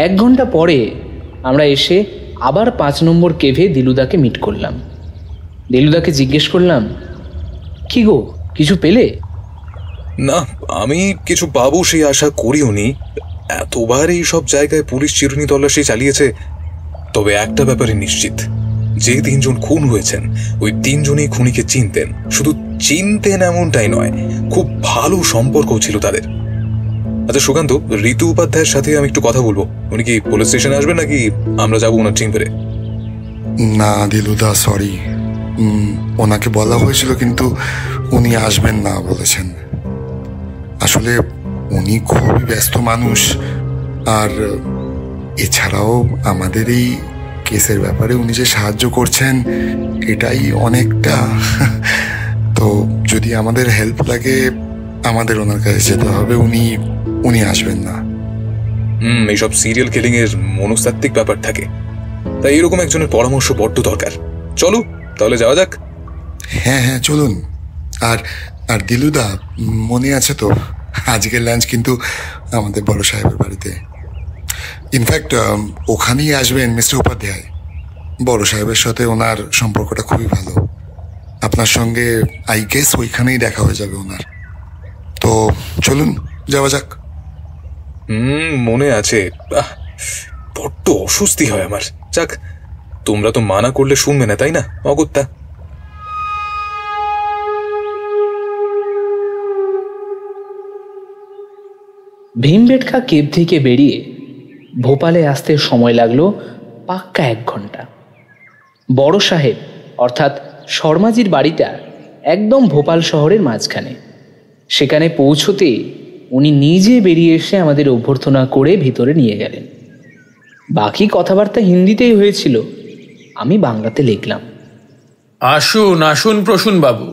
Speaker 1: 1 ঘন্টা পরে আমরা এসে আবার 5 নম্বর কেভে দিলুদাকে মিট করলাম। দিলুদাকে জিজ্ঞেস করলাম, কি গো, কিছু পেলে?
Speaker 3: না, আমি কিছু পাবো সেই আশা করিও নি। এতবার এই সব জায়গায় পুলিশ চিরুনি তল্লাশি চালিয়েছে। তবে একটা ব্যাপারে নিশ্চিত, যে 3 জন খুন হয়েছেন ওই 3 জনই খুনিকে চিনতেন। শুধু চিনতেন এমনটাই নয়, খুব ভালো সম্পর্ক ছিল তাদের। আচ্ছা সুকান্ত, ঋতু উপাধ্যায়ের সাথে আমি একটু কথা বলবো। উনি কি পুলিশ স্টেশনে আসবেন নাকি আমরা যাবো ওনার চেম্বারে?
Speaker 4: না দিলুদা, সরি, ওনাকে বলা হয়েছিল কিন্তু উনি আসবেন না বলেছেন। আসলে উনি খুবই ব্যস্ত মানুষ, আর এছাড়াও আমাদের এই কেসের ব্যাপারে উনি যে সাহায্য করছেন এটাই অনেকটা। তো যদি আমাদের হেল্প লাগে আমাদের ওনার কাছে যেতে হবে, উনি আসবেন না।
Speaker 3: এইসব সিরিয়াল কিলিং এর মনস্তাত্ত্বিক ব্যাপার থাকে, তাই এরকম একজনের পরামর্শ বড্ড দরকার। চলো তাহলে যাওয়া যাক।
Speaker 4: হ্যাঁ চলুন। আর দিলুদা, মনে আছে তো আজকের লাঞ্চ কিন্তু আমাদের বড় সাহেবের বাড়িতে। ইনফ্যাক্ট ওখানেই আসবেন মিস্টার উপাধ্যায়। বড় সাহেবের সাথে ওনার সম্পর্কটা খুবই ভালো। আপনার সঙ্গে আই গেস ওইখানেই দেখা হয়ে যাবে ওনার। তো চলুন যাওয়া যাক।
Speaker 3: মনে আছে, বড্ড অস্বস্তি হয় আমার। যাক, তোমরা তো মানা করলে শুনবে না, তাই না অগত্যা?
Speaker 1: ভীমবেটকা কেভ থেকে বেরিয়ে ভোপালে আসতে সময় লাগলো পাক্কা 1 ঘন্টা। বড় সাহেব অর্থাৎ শর্মাজির বাড়িটা একদম ভোপাল শহরের মাঝখানে। সেখানে পৌঁছতে উনি নিজে বেরিয়ে এসে আমাদের অভ্যর্থনা করে ভিতরে নিয়ে গেলেন। বাকি কথাবার্তা হিন্দিতেই হয়েছিল, আমি বাংলাতে লিখলাম।
Speaker 5: আসুন আসুন প্রসূন বাবু,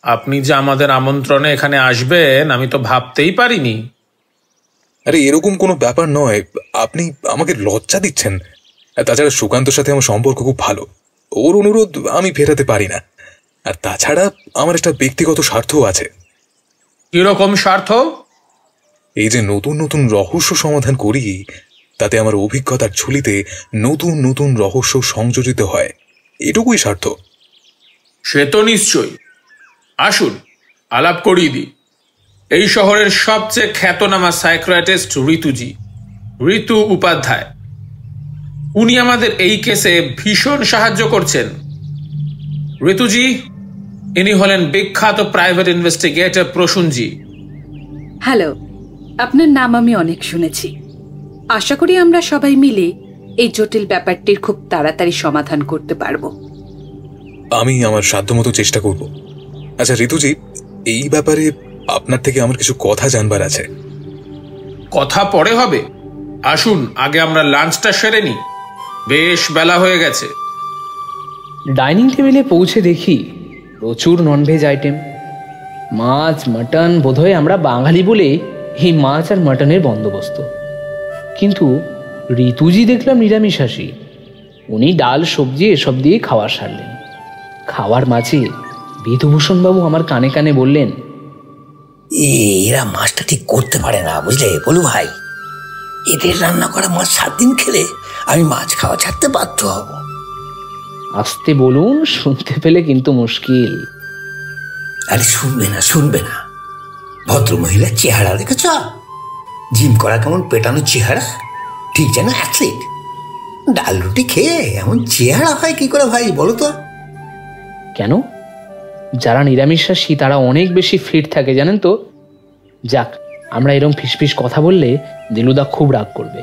Speaker 5: আপনি যে আমাদের আমন্ত্রণে এখানে আসবেন আমি তো ভাবতেই পারিনি।
Speaker 3: আরে এরকম কোনো ব্যাপার নয়, আপনি আমাকে লজ্জা দিচ্ছেন। তাছাড়া সুকান্তর সাথে আমার সম্পর্ক খুব ভালো, ওর অনুরোধ আমি ফেরাতে পারি না। আর তাছাড়া আমার একটা ব্যক্তিগত স্বার্থও আছে।
Speaker 5: কিরকম স্বার্থ?
Speaker 3: এই যে নতুন নতুন রহস্য সমাধান করি, তাতে আমার অভিজ্ঞতার ঝুলিতে নতুন নতুন রহস্য সংযোজিত হয়, এটুকুই স্বার্থ।
Speaker 5: সে তো নিশ্চয়ই। আসুন আলাপ করিয়ে দিই। এই শহরের সবচেয়ে খ্যাতনামা সাইকিয়াট্রিস্ট ঋতু উপাধ্যায়। উনি আমাদের এই কেসে ভীষণ সাহায্য করছেন। ঋতুজি, ইনি হলেন বিখ্যাত প্রাইভেট ইনভেস্টিগেটর প্রসূনজি।
Speaker 6: হ্যালো, আপনার নাম আমি অনেক শুনেছি। আশা করি আমরা সবাই মিলে এই জটিল ব্যাপারটির খুব তাড়াতাড়ি সমাধান করতে পারবো।
Speaker 3: আমি আমার সাধ্যমতো চেষ্টা করব। আচ্ছা ঋতুজি, এই ব্যাপারে আপনার থেকে আমার কিছু কথা জানবার আছে।
Speaker 5: কথা পরে হবে, আসুন আগে আমরা লাঞ্চটা সেরে নিই, বেশ বেলা হয়ে গেছে।
Speaker 1: ডাইনিং টেবিলে পৌঁছে দেখি প্রচুর ননভেজ আইটেম, মাছ, মাটন। বোধহয় আমরা বাঙালি বলে এই মাছ আর মাটনের বন্দোবস্ত। কিন্তু ঋতুজি দেখলাম নিরামিষাশী। উনি ডাল সবজি এসব দিয়ে খাওয়া সারলেন। খাওয়ার মাঝে বিধুভূষণবাবু আমার কানে কানে বললেন,
Speaker 2: এরা মাছটা ঠিক করতে পারে না, বুঝলে বলু ভাই। এদের রান্না করা মাছ 7 দিন খেলে আমি মাছ খাওয়া ছাড়তে বাধ্য হব।
Speaker 1: আসতে বলুন, শুনতে পেলে কিন্তু মুশকিল।
Speaker 2: আরে শুনবে না। ভদ্র মহিলার চেহারা দেখেছ? জিম করা কেমন পেটানো চেহারা, ঠিক যেন অ্যাথলিট। ডাল রুটি খেয়ে এমন চেহারা হয় কি করে ভাই, বলো তো?
Speaker 1: কেন? যারা নিরামিষাশী তারা অনেক বেশি ফিট থাকে, জানেন তো। যাক, আমরা এরম ফিসফিস কথা বললে দিলুদা খুব রাগ করবে।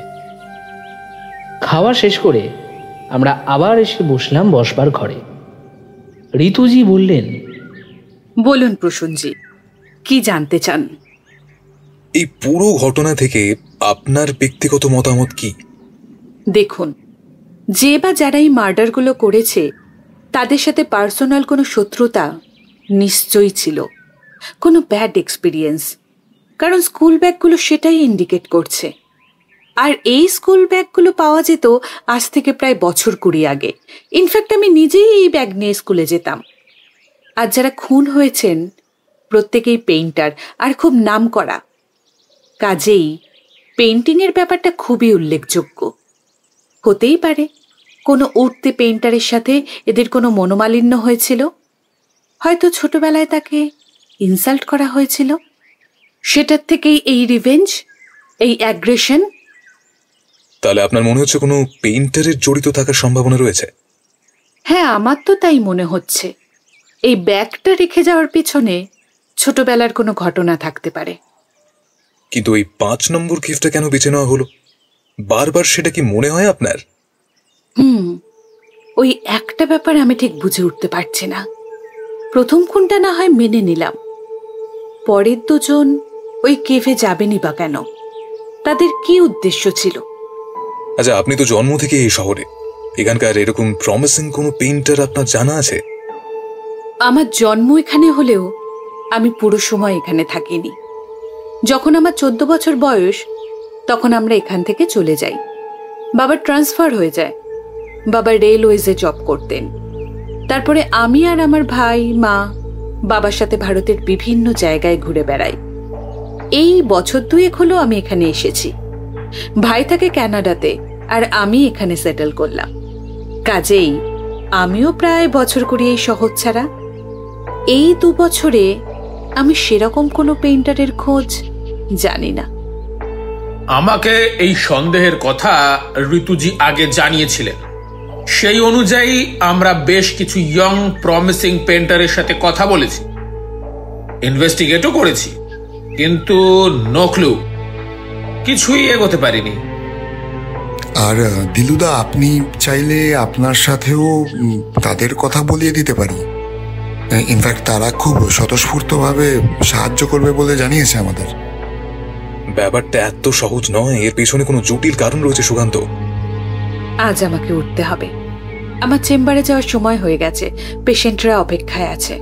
Speaker 1: খাওয়া শেষ করে আমরা আবার এসে বসলাম বসবার ঘরে। ঋতুজি বললেন,
Speaker 6: বলুন প্রসূনজি, কি জানতে চান?
Speaker 3: এই পুরো ঘটনা থেকে আপনার ব্যক্তিগত মতামত কি?
Speaker 6: দেখুন, যে বা যারা এই মার্ডারগুলো করেছে তাদের সাথে পার্সোনাল কোনো শত্রুতা নিশ্চয়ই ছিল, কোনো ব্যাড এক্সপিরিয়েন্স। কারণ স্কুল ব্যাগগুলো সেটাই ইন্ডিকেট করছে। আর এই স্কুল ব্যাগগুলো পাওয়া যেত আজ থেকে প্রায় বছর 20 আগে। ইনফ্যাক্ট আমি নিজেই এই ব্যাগ নিয়ে স্কুলে যেতাম। আর যারা খুন হয়েছেন প্রত্যেকেই পেইন্টার আর খুব নামকরা। কাজেই পেইন্টিংয়ের ব্যাপারটা খুবই উল্লেখযোগ্য। হতেই পারে কোনো উঠতে পেইন্টারের সাথে এদের কোনো মনোমালিন্য হয়েছিল, হয়তো ছোটবেলায় তাকে ইনসাল্ট করা হয়েছিল। সেটার থেকেই এই রিভেঞ্জ, এই অ্যাগ্রেশন।
Speaker 3: তাহলে আপনার মনে হচ্ছে কোনো পেইন্টারের জড়িত থাকার সম্ভাবনা রয়েছে?
Speaker 6: হ্যাঁ, আমার তো তাই মনে হচ্ছে। এই ব্যাগটা রেখে যাওয়ার পিছনে ছোটবেলার কোনো ঘটনা থাকতে পারে।
Speaker 3: কিন্তু ওই 5 নম্বর গিফটটা কেন বেছে নেওয়া হলো? বারবার সেটা কি মনে হয় আপনার?
Speaker 6: ওই একটা ব্যাপার আমি ঠিক বুঝে উঠতে পারছি না। প্রথম খুনটা না হয় মেনে নিলাম, পরের দুজন ওই কেভে যাবেনই বা কেন? তাদের কি উদ্দেশ্য ছিল?
Speaker 3: আচ্ছা, আপনি তো জন্ম থেকে এই শহরে, এখানকার এরকম প্রমিসিং কোনো পেইন্টার আপনার জানা আছে?
Speaker 6: আমার জন্ম এখানে হলেও আমি পুরো সময় এখানে থাকিনি। যখন আমার 14 বছর বয়স তখন আমরা এখান থেকে চলে যাই। বাবার ট্রান্সফার হয়ে যায়। বাবা রেলওয়েজে জব করতেন। তারপরে আমি আর আমার ভাই মা বাবার সাথে ভারতের বিভিন্ন জায়গায় ঘুরে বেড়াই। এই বছর 2 হলো আমি এখানে এসেছি। ভাই থাকে কানাডাতে আর আমি এখানে সেটেল করলাম। কাজেই আমিও প্রায় বছর 20 এই শহর ছাড়া। এই 2 বছরে আমি সেরকম কোনো পেইন্টারের খোঁজ জানি না।
Speaker 5: আমাকে এই সন্দেহের কথা ঋতুজি আগে জানিয়েছিলেন। সেই অনুযায়ী আমরা বেশ কিছু ইয়ং প্রমিসিং পেইন্টারের সাথে কথা বলেছি, ইনভেস্টিগেটও করেছি, কিন্তু নো ক্লু, কিছুই এগোতে পারিনি।
Speaker 4: আর দিলুদা, আপনি চাইলে আপনার সাথেও তাদের কথা বলিয়ে দিতে পারি। ইনফ্যাক্ট তারা খুব স্বতঃস্ফূর্তভাবে সাহায্য করবে বলে জানিয়েছে আমাদের।
Speaker 3: ব্যাপারটা এত সহজ নয়, এর পেছনে কোনো জটিল কারণ রয়েছে সুকান্ত।
Speaker 6: আজ আমাকে উঠতে হবে। আমার চেম্বারে যাওয়ার সময় হয়ে গেছে। পেশেন্টরা অপেক্ষায় আছে।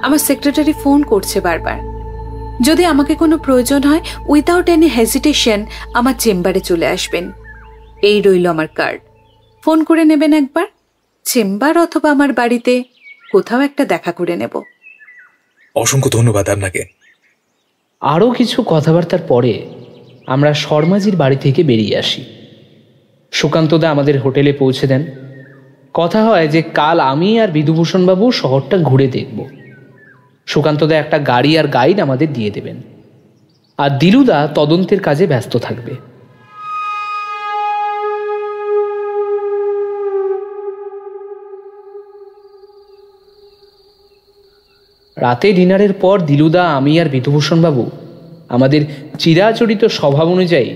Speaker 6: আমার সেক্রেটারি ফোন করছে বারবার। যদি আমাকে কোনো প্রয়োজন হয় উইদাউট এনি হেজিটেশন আমার চেম্বারে চলে আসবেন। এই রইল আমার কার্ড। ফোন করে নেবেন একবার। চেম্বার অথবা আমার বাড়িতে কোথাও একটা দেখা করে নেব।
Speaker 3: অসংখ্য ধন্যবাদ আপনাকে।
Speaker 1: আরও কিছু কথাবার্তার পরে আমরা শর্মাজির বাড়ি থেকে বেরিয়ে আসি। সুকান্তদা আমাদের হোটেলে পৌঁছে দেন। কথা হয় যে কাল আমি আর বিধুভূষণবাবু শহরটা ঘুরে দেখব। সুকান্তদা একটা গাড়ি আর গাইড আমাদের দিয়ে দেবেন, আর দিলুদা তদন্তের কাজে ব্যস্ত থাকবে। রাতে ডিনারের পর দিলুদা, আমি আর বিধুভূষণবাবু আমাদের চিরাচরিত স্বভাব অনুযায়ী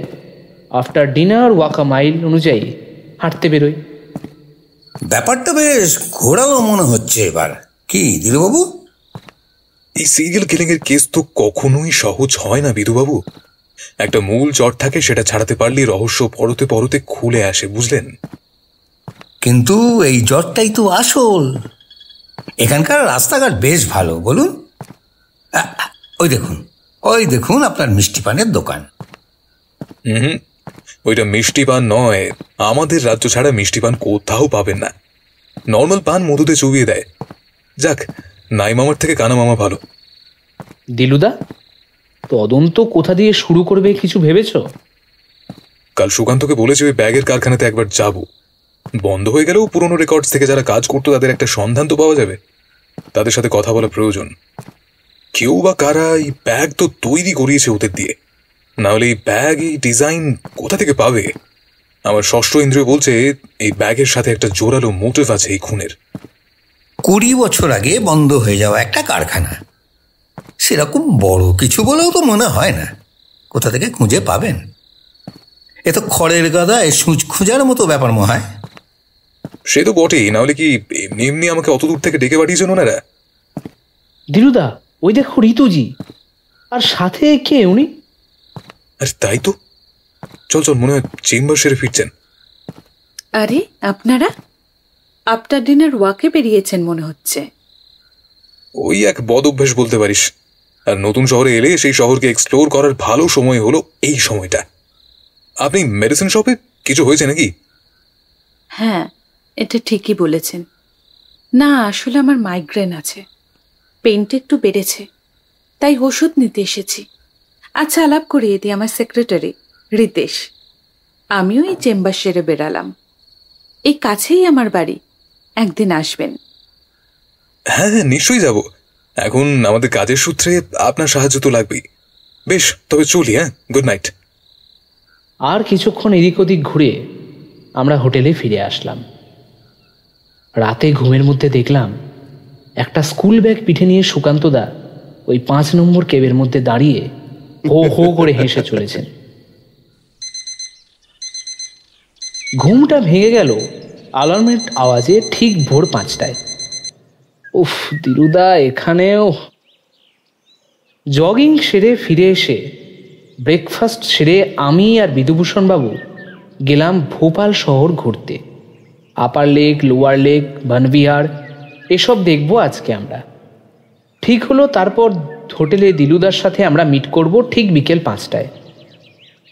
Speaker 1: আফটার ডিনার ওয়াক আ মাইল অনুযায়ী হাঁটতে বেরোই।
Speaker 2: ব্যাপারটা বেশ ঘোরালো মনে হচ্ছে এবার, কি দিলুবাবু?
Speaker 3: এই সিরিয়াল কিলিং এর কেস তো কখনোই সহজ হয় না বিধুবাবু। একটা মূল জট থাকে, সেটা ছাড়াতে পারলে রহস্য পরতে পরতে খুলে আসে, বুঝলেন?
Speaker 2: কিন্তু এই জটটাই তো আসল। এখানকার রাস্তাঘাট বেশ ভালো, বলুন। ওই দেখুন আপনার মিষ্টি পানের দোকান।
Speaker 3: ওইটা মিষ্টি পান নয়, আমাদের রাজ্য ছাড়া মিষ্টি পান কোথাও পাবেন না। নর্মাল পান মধুতে চুবিয়ে দেয়। যাক, নাই মামার থেকে কানা মামা ভালো।
Speaker 1: দিলুদা, তদন্ত কোথা দিয়ে শুরু করবে কিছু ভেবেছ?
Speaker 3: কাল সুকান্তকে বলেছি ওই ব্যাগের কারখানাতে একবার যাব। বন্ধ হয়ে গেলেও পুরনো রেকর্ডস থেকে যারা কাজ করতো তাদের একটা সন্ধান তো পাওয়া যাবে। তাদের সাথে কথা বলা প্রয়োজন। কেউ বা কারা এই ব্যাগ তো তৈরি করিয়েছে ওদের দিয়ে, না হলে এই ব্যাগ, এই ডিজাইন কোথা থেকে পাবে? আমার ষষ্ঠ ইন্দ্রিয় বলছে এই ব্যাগের সাথে একটা জোরালো মোটিভ আছে এই খুনের।
Speaker 2: 20 বছর আগে বন্ধ হয়ে যাওয়া একটা কারখানা, সেরকম বড় কিছু বলেও তো মনে হয় না। কোথা থেকে খুঁজে পাবেন? এ তো খড়ের গাদায় সূচ খোঁজার মতো ব্যাপার মনে হয়।
Speaker 3: সে তো বটেই, না হলে কি এমনি এমনি আমাকে অত দূর থেকে ডেকে পাঠিয়েছেন ওনারা?
Speaker 1: দিলুদা, ওই দেখো ঋতুজি, আর সাথে কে উনি?
Speaker 3: আরে তাই তো, চল চল, মনে হয় চেম্বার সেরে ফিরছেন।
Speaker 6: আরে আপনারা আফটার ডিনার ওয়াকে বেরিয়েছেন মনে হচ্ছে।
Speaker 3: ওই এক বদ অভ্যাস বলতে পারিস। আর নতুন শহরে এলে সেই শহরকে এক্সপ্লোর করার ভালো সময় হলো এই সময়টা। আপনি মেডিসিন শপে? কিছু হয়েছে নাকি?
Speaker 6: হ্যাঁ, এটা ঠিকই বলেছেন। না, আসলে আমার মাইগ্রেন আছে, পেনটা একটু বেড়েছে, তাই ওষুধ নিতে এসেছি। আচ্ছা, আলাপ করিয়ে দিই, আমার সেক্রেটারি রিতেশ। আমিও এই চেম্বার সেরে বেরালাম। এই কাছেই আমার বাড়ি, একদিন আসবেন।
Speaker 3: হ্যাঁ হ্যাঁ, নিশ্চয়ই যাব। এখন আমাদের কাজের সূত্রে আপনার সাহায্য তো লাগবেই। বেশ, তবে চলি। হ্যাঁ, গুড নাইট।
Speaker 1: আর কিছুক্ষণ এদিক ওদিক ঘুরে আমরা হোটেলে ফিরে আসলাম। রাতে ঘুমের মধ্যে দেখলাম একটা স্কুল ব্যাগ পিঠে নিয়ে সুকান্তদা ওই 5 নম্বর কেবের মধ্যে দাঁড়িয়ে হো হো করে হেসে চলেছেন। ঘুমটা ভেঙে গেল অ্যালার্মের আওয়াজে ঠিক ভোর 5টায়। উফ দিলুদা, এখানেও। জগিং সেরে ফিরে এসে ব্রেকফাস্ট সেরে আমি আর বিধুভূষণ বাবু গেলাম ভোপাল শহর ঘুরতে। আপার লেক, লোয়ার লেক, বনবিহার এসব দেখব আজকে আমরা। ঠিক হলো, তারপর হোটেলে দিলুদার সাথে আমরা মিট করব ঠিক বিকেল 5টায়।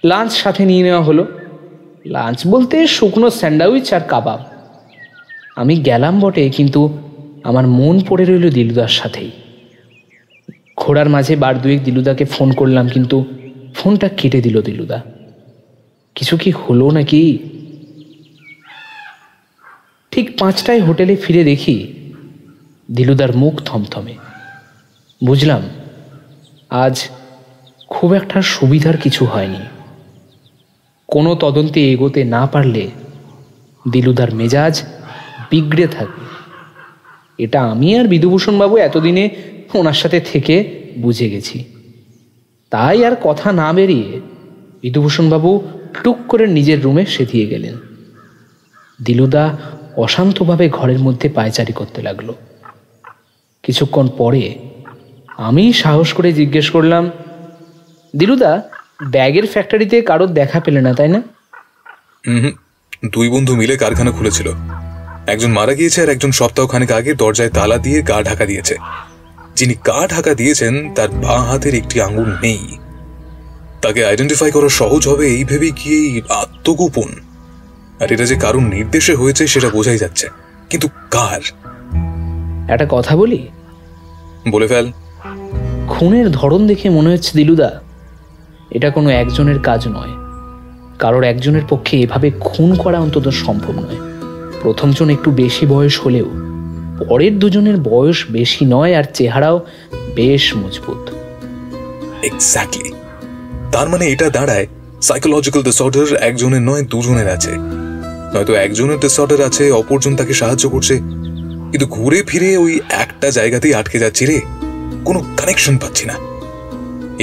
Speaker 1: লাঞ্চ সাথে নিয়ে নেওয়া হলো। লাঞ্চ বলতে শুকনো স্যান্ডউইচ আর কাবাব। আমি গেলাম বটে, কিন্তু আমার মন পড়ে রইল দিলুদার সাথেই। ঘোড়ার মাঝে বার দুয়েক দিলুদাকে ফোন করলাম, কিন্তু ফোনটা কেটে দিল দিলুদা। কিছু কি হলো নাকি? ঠিক 5টায় হোটেলে ফিরে দেখি দিলুদার মুখ থমথমে। বুঝলাম আজ খুব একটা সুবিধার কিছু হয়নি। কোনো তদন্তে এগোতে না পারলে দিলুদার মেজাজ বিগড়ে থাকবে। এটা আমি আর বিধুভূষণ বাবু এতদিনে ওনার সাথে থেকে বুঝে গেছি। তাই আর কথা না বেরিয়ে বিধুভূষণ বাবু টুক করে নিজের রুমে সেধিয়ে গেলেন। দিলুদা অশান্তভাবে ঘরের মধ্যে পায়চারি করতে লাগলো। কিছুক্ষণ পরে আমি সাহস করে জিজ্ঞেস করলাম, দিলুদা, ব্যাগের ফ্যাক্টরিতে কারোর দেখা পেলে না, তাই না?
Speaker 3: দুই বন্ধু মিলে কারখানা খুলেছিল। একজন মারা গিয়েছে আর একজন সপ্তাহখানেক আগে দরজায় তালা দিয়ে গা ঢাকা দিয়েছে। যিনি গা ঢাকা দিয়েছেন তার বাঁ হাতের একটি আঙুল নেই। তাকে আইডেন্টিফাই করা সহজ হবে এই ভেবে গিয়েই আত্মগোপন। আর এটা যে কারণ নির্দেশে হয়েছে সেটা বোঝাই যাচ্ছে, কিন্তু কার?
Speaker 1: একটা কথা বলি?
Speaker 3: বলে ফেল।
Speaker 1: খুনের ধরন দেখে মনে হচ্ছে দিলুদা এটা কোনো একজনের কাজ নয়। কারোর একজনের পক্ষে এভাবে খুন করা অন্তত সম্ভব নয়। প্রথমজন একটু বেশি বয়স হলেও পরের দুজনের বয়স বেশি নয়, আর চেহারাও বেশ মজবুত।
Speaker 3: এক্স্যাক্টলি। তার মানে এটা দাঁড়ায় সাইকোলজিক্যাল ডিসঅর্ডার একজনের নয়, দুজনের আছে। নয়তো একজনের ডিসঅর্ডার আছে, অপরজন তাকে সাহায্য করছে, কিন্তু ঘুরে ফিরে ওই একটা জায়গাতেই আটকে যাচ্ছি রে, কোনো কানেকশন পাচ্ছি না।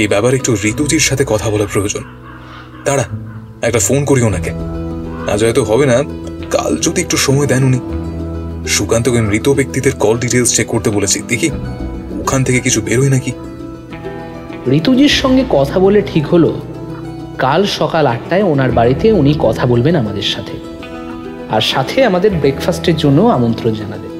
Speaker 3: এই ব্যাপারে একটু ঋতুজির সাথে কথা বলা প্রয়োজন। দাঁড়া, একটা ফোন করি ওনাকে। আজ হয়তো হবে না, কাল যদি একটু সময় দেন উনি। সুকান্তকে মৃত ব্যক্তিদের কল ডিটেলস চেক করতে বলেছি, দেখি ওখান থেকে কিছু বেরোয় নাকি।
Speaker 1: ঋতুজির সঙ্গে কথা বলে ঠিক হলো কাল সকাল 8টায় ওনার বাড়িতে উনি কথা বলবেন আমাদের সাথে, আর সাথে আমাদের ব্রেকফাস্টের জন্য আমন্ত্রণ জানাবেন।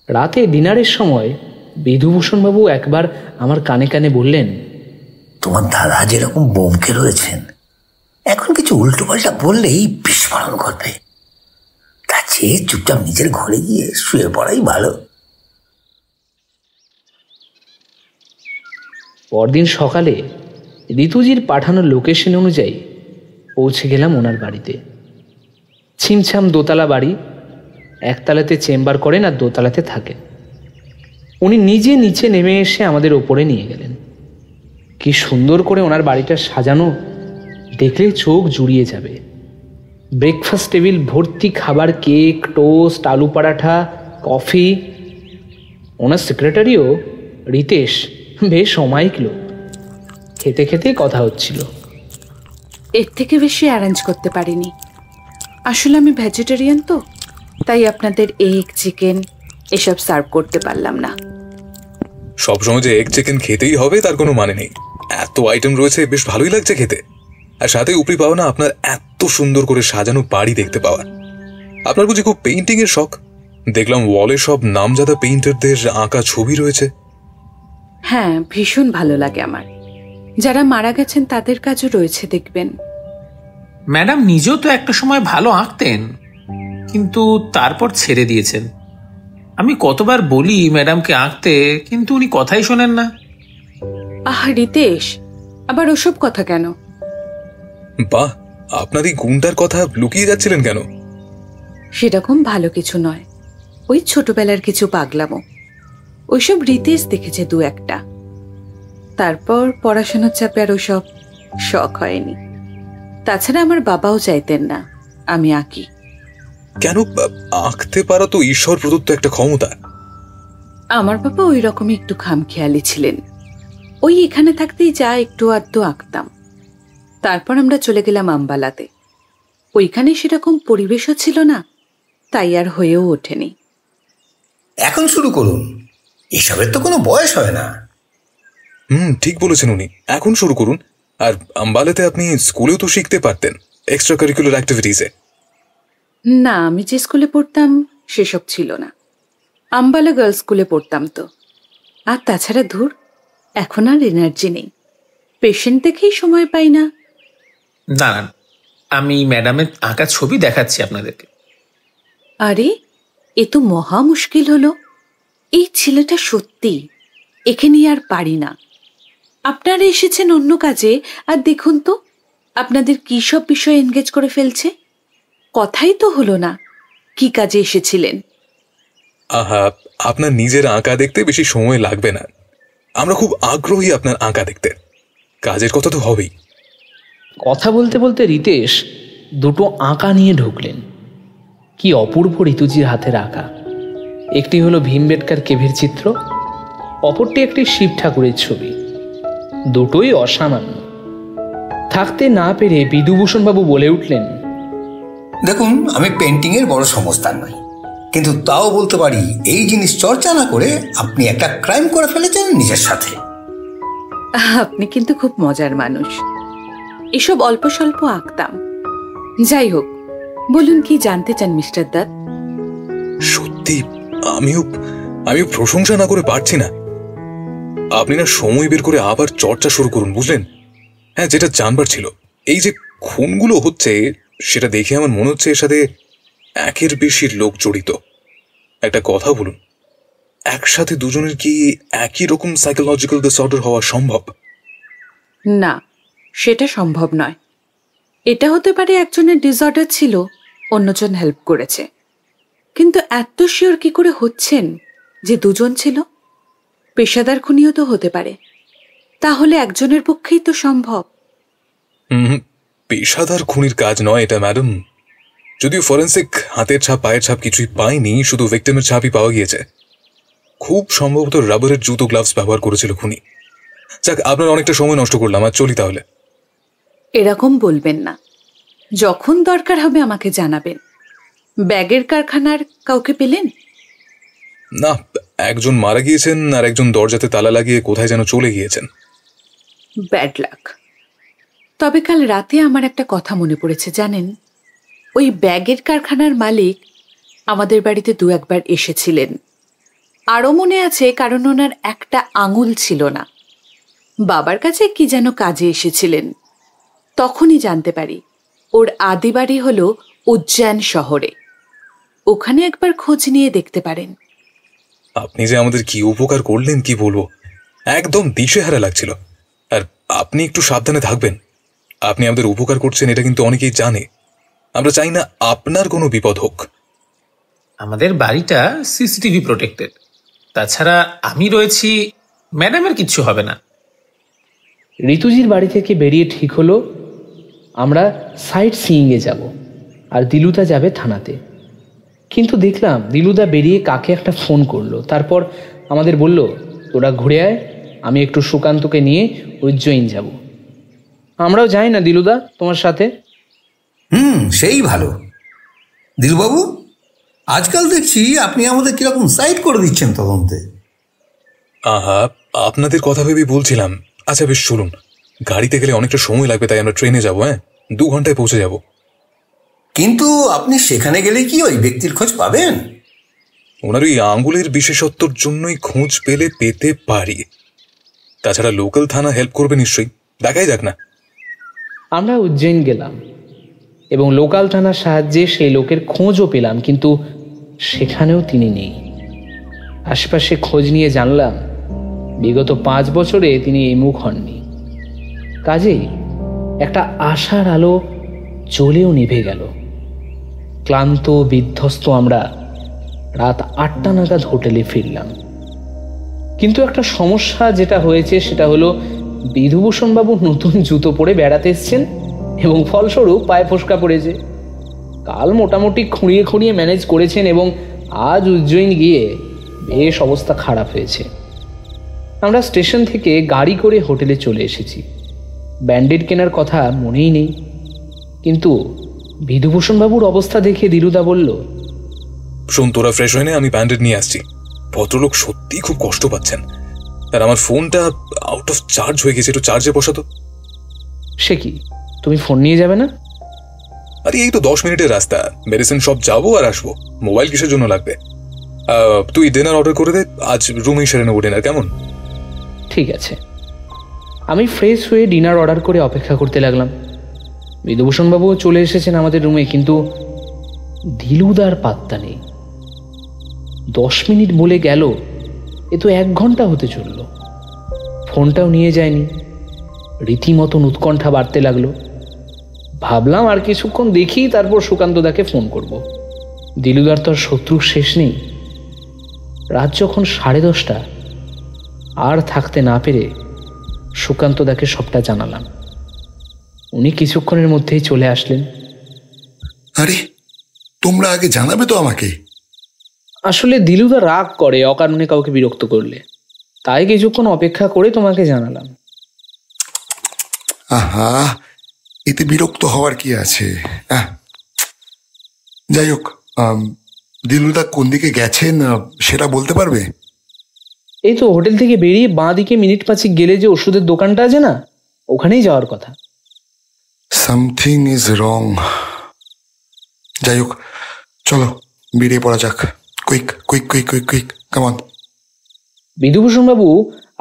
Speaker 1: রাতে ডিনারের সময় বিধুভূষণবাবু একবার আমার কানে কানে বললেন,
Speaker 2: তোমার দাদা যেরকম বোমকে রয়েছেন, এখন কিছু উল্টো পাল্টা বললেই বিস্ফোরণ ঘটবে। তার চেয়ে চুপচাপ নিজের ঘরে গিয়ে শুয়ে পড়াই ভালো।
Speaker 1: পরদিন সকালে ঋতুজির পাঠানো লোকেশন অনুযায়ী পৌঁছে গেলাম ওনার বাড়িতে। ছিমছাম দোতলা বাড়ি, একতলাতে চেম্বার করেন আর দোতলাতে থাকেন। উনি নিজে নিচে নেমে এসে আমাদের ওপরে নিয়ে গেলেন। কি সুন্দর করে ওনার বাড়িটা সাজানো, দেখলে চোখ জুড়িয়ে যাবে। ব্রেকফাস্ট টেবিল ভর্তি খাবার, কেক, টোস্ট, আলু পরাঠা, কফি। ওনার সেক্রেটারিও রিতেশ বেশ অমায়িক লোক। খেতে খেতে কথা হচ্ছিল।
Speaker 6: এর থেকে বেশি অ্যারেঞ্জ করতে পারিনি। আসলে আমি ভেজিটেরিয়ান, তো তাই আপনাদের এগ, চিকেন এসব সার্ভ করতে পারলাম না।
Speaker 3: সবসময় যে এগ চিকেন খেতেই হবে তার কোনো মানে নেই। এত আইটেম রয়েছে, বেশ ভালোই লাগছে খেতে। আর সাথে উপরি পাওয়া না আপনার এত সুন্দর করে সাজানো বাড়ি দেখতে পাওয়া। আপনার বুঝি খুব পেইন্টিং এর শখ? দেখলাম ওয়ালে সব নামজাদা পেইন্টারদের আঁকা ছবি রয়েছে।
Speaker 6: হ্যাঁ, ভীষণ ভালো লাগে আমার। যারা মারা গেছেন তাদের কাজও রয়েছে, দেখবেন।
Speaker 5: ম্যাডাম নিজেও তো একটা সময় ভালো আঁকতেন, কিন্তু তারপর ছেড়ে দিয়েছেন। আমি কতবার বলি ম্যাডামকে আঁকতে, কিন্তু উনি কথাই শোনেন না।
Speaker 6: আহ রিতেশ, আবার ওসব কথা কেন?
Speaker 3: বাহ, আপনার এই গুণটার কথা লুকিয়ে যাচ্ছিলেন কেন?
Speaker 6: সেরকম ভালো কিছু নয়, ওই ছোটবেলার কিছু পাগলামো। ওইসব রিতেশ দেখেছে দু একটা। তারপর পড়াশোনার চাপে আর ওসব শখ হয়নি। তাছাড়া আমার বাবাও চাইতেন না আমি আঁকি।
Speaker 3: কেন? আঁকতে পারা তো ঈশ্বর প্রদত্ত একটা ক্ষমতা।
Speaker 6: আমার বাবা ওই রকমই একটু খামখেয়ালি ছিলেন। ওই এখানে থাকতেই যা একটু আধটু আঁকতাম। তারপর আমরা চলে গেলাম আম্বালাতে। ওইখানে সেরকম পরিবেশও ছিল না, তাই আর হয়েও ওঠেনি।
Speaker 2: এখন শুরু করুন, এসবের তো কোনো বয়স হয় না।
Speaker 3: ঠিক বলেছেন উনি, এখন শুরু করুন। আর আম্বালাতে আপনি স্কুলেও তো শিখতে পারতেন, এক্সট্রা কারিকুলার অ্যাক্টিভিটিসে।
Speaker 6: না, আমি যে স্কুলে পড়তাম সেসব ছিল না। আম্বালা গার্লস স্কুলে পড়তাম তো। আর তাছাড়া ধুর, এখন আর এনার্জি নেই, পেশেন্ট দেখেই সময় পাই না।
Speaker 5: দাঁড়ান, আমি ম্যাডামের আঁকা ছবি দেখাচ্ছি আপনাদেরকে।
Speaker 6: আরে, এ তো মহা মুশকিল হলো। এই ছেলেটা সত্যি, একে নিয়ে আর পারি না। আপনারা এসেছেন অন্য কাজে, আর দেখুন তো আপনাদের কি সব বিষয় এনগেজ করে ফেলছে। কথাই তো হলো না কি কাজে এসেছিলেন।
Speaker 3: আহা, আপনার নিজের আঁকা দেখতে বেশি সময় লাগবে না। আমরা খুব আগ্রহী আপনার আঁকা দেখতে। কাজের কথা তো হবেই।
Speaker 1: কথা বলতে বলতে রিতেশ দুটো আঁকা নিয়ে ঢুকলেন। কি অপূর্ব ঋতুজির হাতের আঁকা। একটি হলো ভীমবেটকার কেভের চিত্র, অপরটি একটি শিব ঠাকুরের ছবি। দুটোই অসামান্য। থাকতে না পেরে বিধুভূষণবাবু বলে উঠলেন,
Speaker 2: দেখুন, আমি পেন্টিংয়ের বড় সমজদার নই, কিন্তু তাও বলতে পারি এই জিনিস চর্চা না করে আপনি একটা ক্রাইম করে ফেলেছেন নিজের সাথে।
Speaker 6: আপনি কিন্তু খুব মজার মানুষ। এসব অল্প স্বল্প আঁকতাম। যাই হোক, বলুন কি জানতে চান মিস্টার দত্ত?
Speaker 3: সত্যি আমিও প্রশংসা না করে পারছি না। আপনি না সময় বের করে আবার চর্চা শুরু করুন, বুঝলেন? হ্যাঁ, যেটা জানবার ছিল, এই যে খুনগুলো হচ্ছে সেটা দেখে আমার মনে হচ্ছে এর সাথে একের বেশি লোক জড়িত। একটা কথা বলুন, একসাথে দুজনের কি একই রকম সাইকোলজিক্যাল ডিসঅর্ডার হওয়া সম্ভব?
Speaker 6: না, সেটা সম্ভব নয়। এটা হতে পারে একজনের ডিসঅর্ডার ছিল, অন্যজন হেল্প করেছে। কিন্তু এত শিওর কি করে হচ্ছেন যে দুজন ছিল? পেশাদার খুনিও তো হতে পারে। তাহলে একজনের পক্ষেই তো সম্ভব।
Speaker 3: পেশাদার খুনির কাজ নয় এটা, ম্যাডাম। যদিও ফরেন্সিক হাতের ছাপ, পায়ের ছাপ কিছুই পায়নি, শুধু ভিক্টিমের ছাপই পাওয়া গিয়েছে। খুব সম্ভবত রাবারের জুতো, গ্লাভস ব্যবহার করেছিল খুনি। যাক, আপনার অনেকটা সময় নষ্ট করলাম, আর চলি তাহলে।
Speaker 6: এরকম বলবেন না। যখন দরকার হবে আমাকে জানাবেন। ব্যাগের কারখানার কাউকে পেলেন?
Speaker 3: না, একজন মারা গিয়েছেন আর একজন দরজাতে তালা লাগিয়ে কোথায় যেন চলে গিয়েছেন।
Speaker 6: Bad luck. তবে কাল রাতে আমার একটা কথা মনে পড়েছে, জানেন? ওই ব্যাগের কারখানার মালিক আমাদের বাড়িতে দু একবার এসেছিলেন। আরও মনে আছে কারণ ওনার একটা আঙুল ছিল না। বাবার কাছে কি যেন কাজে এসেছিলেন। তখনই জানতে পারি ওর আদি বাড়ি হল উজ্জয়ন শহরে। ওখানে একবার খোঁজ নিয়ে দেখতে পারেন।
Speaker 3: আপনি যে আমাদের কি উপকার করলেন কি বলবো, একদম দিশেহারা লাগছিল। আর আপনি একটু সাবধানে থাকবেন। আপনি আমাদের উপকার করছেন এটা কিন্তু অনেকেই জানে। আমরা চাই না আপনার কোনো বিপদ হোক।
Speaker 5: আমাদের বাড়িটা সিসিটিভি প্রোটেক্টেড, তাছাড়া আমি রয়েছি, ম্যাডামের কিচ্ছু হবে না।
Speaker 1: ঋতুজির বাড়ি থেকে বেরিয়ে ঠিক হলো আমরা সাইট সিইংয়ে যাব আর দিলুদা যাবে থানাতে। কিন্তু দেখলাম দিলুদা বেরিয়ে কাকে একটা ফোন করলো, তারপর আমাদের বলল, তোরা ঘুরে আয়, আমি একটু সুকান্তকে নিয়ে উজ্জয়িন যাব। আমরাও যাই না দিলুদা তোমার সাথে?
Speaker 2: সেই ভালো। দিলুবাবু, আজকাল দেখছি আপনি আমাদের কিরকম সাইড করে দিচ্ছেন তদন্তে।
Speaker 3: আহা, আপনাদের কথা ভেবেই বলছিলাম। আচ্ছা বেশ, চলুন। গাড়িতে গেলে অনেকটা সময় লাগবে, তাই আমরা ট্রেনে যাবো। 2 ঘন্টায় পৌঁছে যাব।
Speaker 2: কিন্তু আপনি সেখানে গেলে কি ওই ব্যক্তির খোঁজ পাবেন?
Speaker 3: ওনার ওই আঙ্গুলের বিশেষত্বর জন্যই খোঁজ পেতে পারি। তাছাড়া লোকাল থানা হেল্প করবে নিশ্চয়ই। দেখাই যাক না।
Speaker 1: আমরা উজ্জয়িন গেলাম এবং লোকাল থানার সাহায্যে সেই লোকের খোঁজও পেলাম, কিন্তু সেখানেও তিনি নেই। আশপাশে খোঁজ নিয়ে জানলাম বিগত 5 বছরে তিনি এই মুখ হননি। কাজেই একটা আশার আলো জ্বলেও নিভে গেল। ক্লান্ত বিধ্বস্ত আমরা রাত 8টা নাগাদ হোটেলে ফিরলাম। কিন্তু একটা সমস্যা যেটা হয়েছে সেটা হলো বিধুভূষণবাবু নতুন জুতো পরে বেড়াতে এসছেন এবং ফলস্বরূপ পায়ে ফোসকা পড়েছে। কাল মোটামুটি খুঁড়িয়ে ম্যানেজ করেছেন এবং আজ উজ্জয়িন গিয়ে বেশ অবস্থা খারাপ হয়েছে। আমরা স্টেশন থেকে গাড়ি করে হোটেলে চলে এসেছি। ব্যান্ডেড কেনার কথা মনেই নেই, কিন্তু বিধুভূষণবাবুর অবস্থা দেখে দিলুদা বলল,
Speaker 3: শোন, তোরা ফ্রেশ হয়ে নে, আমি ব্যান্ডেড নিয়ে আসছি। ভদ্রলোক সত্যি খুব কষ্ট পাচ্ছেন। আর আমার ফোনটা আউট অফ চার্জ হয়ে গেছে, একটু চার্জে বসাতো।
Speaker 1: সে কি, তুমি ফোন নিয়ে যাবে না?
Speaker 3: আরে এই তো 10 মিনিটের রাস্তা, মেডিসিন শপ যাবো আর আসবো। মোবাইল কিসের জন্য লাগবে? তুই ডিনার অর্ডার করে দে, আজ রুমেই সেরে নেবো ডিনার, কেমন?
Speaker 1: ঠিক আছে। আমি ফ্রেশ হয়ে ডিনার অর্ডার করে অপেক্ষা করতে লাগলাম। বিধুভূষণবাবুও চলে এসেছেন আমাদের রুমে, কিন্তু দিলুদার পাত্তা নেই। 10 মিনিট বলে গেল, এ তো 1 ঘন্টা হতে চলল। ফোনটাও নিয়ে যায়নি। রীতিমতন উৎকণ্ঠা বাড়তে লাগলো। ভাবলাম আর কিছুক্ষণ দেখি, তারপর সুকান্তদাকে ফোন করব। দিলুদার তো আর শত্রুর শেষ নেই। রাত যখন 10:30, আর থাকতে না পেরে সুকান্তদাকে সবটা জানালাম। উনি কিছুক্ষণের মধ্যেই চলে আসলেন।
Speaker 4: আরে, তোমরা আগে জানাবে তো আমাকে।
Speaker 1: আসলে দিলুদা রাগ করে অকারণে কাউকে বিরক্ত করলে, তাই কিছুক্ষণ অপেক্ষা করে তোমাকে জানালাম।
Speaker 4: আহা, এতে বিরক্ত হওয়ার কি আছে? যাই হোক, দিলুদা কোন দিকে গেছেন সেটা বলতে পারবে?
Speaker 1: এই তো হোটেল থেকে বেরিয়ে বাঁ দিকে মিনিট 5 গেলে যে ওষুধের দোকানটা আছে না, ওখানেই যাওয়ার কথা।
Speaker 4: Something is wrong. যাই হোক, চলো বেরিয়ে পড়া যাক। Quick quick quick quick quick, come on.
Speaker 1: বিধুভূষণবাবু,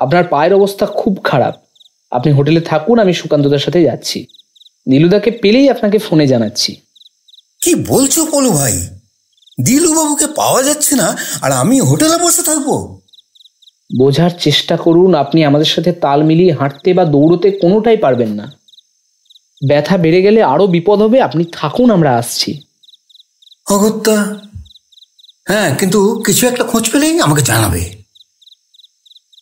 Speaker 1: আপনার পায়ের অবস্থা খুব খারাপ। আপনি হোটেলে থাকুন, আমি সুকান্তদার সাথে যাচ্ছি। নীলুদাকে পেলেই আপনাকে ফোনে জানাচ্ছি।
Speaker 2: কি বলছো পলু ভাই? দিলুবাবুকে পাওয়া যাচ্ছে না আর আমি হোটেলে বসে থাকবো?
Speaker 1: বোঝার চেষ্টা করুন, আপনি আমাদের সাথে তাল মিলিয়ে হাঁটতে বা দৌড়তে কোনোটাই পারবেন না। ব্যথা বেড়ে গেলে আরো বিপদ হবে। আপনি থাকুন, আমরা আসছি।
Speaker 2: অগত্যা। হ্যাঁ, কিন্তু কিছু একটা খোঁজ পেলেই আমাকে জানাবে।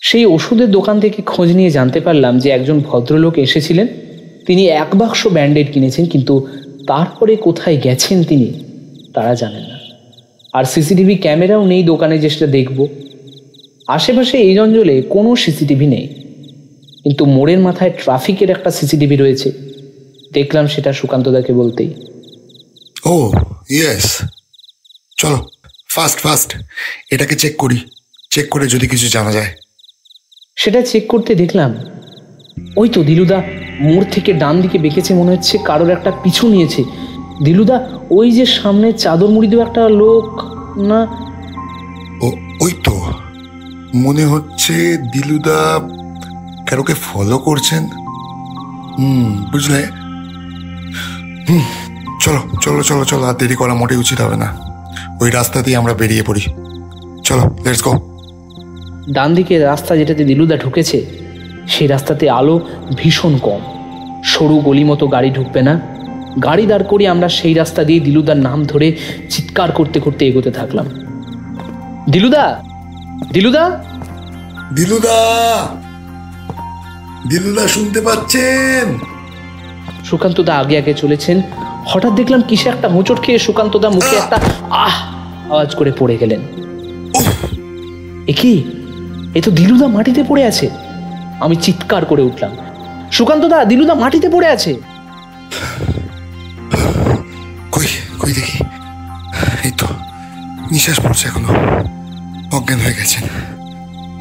Speaker 1: সেই ওষুধের দোকান থেকে খোঁজ নিয়ে জানতে পারলাম যে একজন ভদ্রলোক এসেছিলেন। তিনি 1 বাক্স ব্যান্ডেড কিনেছেন, কিন্তু তারপরে কোথায় গেছেন তিনি তারা জানেন না। আর সিসিটিভি ক্যামেরাও নেই দোকানে, যেটা দেখব। আশেপাশে এই অঞ্চলে কোনো সিসিটিভি নেই, কিন্তু মোড়ের মাথায় ট্রাফিকের একটা সিসিটিভি রয়েছে। দেখলাম সেটা সুকান্তদাকে বলতেই।
Speaker 4: ও ইয়েস, চলো ফাস্ট ফাস্ট এটাকে চেক করি। চেক করে যদি কিছু জানা যায়।
Speaker 1: সেটা চেক করতে দেখলাম ওই তো দিলুদা মোড় থেকে ডান দিকে বেঁকেছে, মনে হচ্ছে কারোর একটা পিছু নিয়েছে। দিলুদা, ওই যে সামনে চাদর মুড়ি দেওয়া একটা লোক না?
Speaker 4: ও, ওই তো মনে হচ্ছে দিলুদা কারোকে ফলো করছেন। বুঝলে? চলো চলো চলো চলো, আর দেরি করা মোটেই উচিত হবে না। ওই রাস্তা দিয়ে আমরা বেরিয়ে পড়ি। চলো, লেটস গো।
Speaker 1: ডান দিকের রাস্তা যেটাতে দিলুদা ঢুকেছে সেই রাস্তাতে আলো ভীষণ কম, সরু গলি মতো গাড়ি ঢুকবে না। গাড়ি দাঁড় করিয়ে আমরা সেই রাস্তা দিয়ে দিলুদার নাম ধরে চিৎকার করতে করতে এগোতে থাকলাম। দিলুদা, দিলুদা,
Speaker 4: দিলুদা, দিলুদা শুনতে পাচ্ছেন?
Speaker 1: সুকান্তদা আগে আগে চলেছেন। হঠাৎ দেখলাম কিসে একটা হোঁচট খেয়ে সুকান্তদা মুখে একটা আওয়াজ করে পড়ে গেলেন। এ কি? এ তো দিলুদা মাটিতে পড়ে আছে। আমি চিৎকার করে উঠলাম, সুকান্তদা, দিলুদা মাটিতে পড়ে আছে।
Speaker 4: কই কই দেখি। এই তো নিঃশ্বাস পড়ছে, এখনো অজ্ঞান হয়ে গেছেন।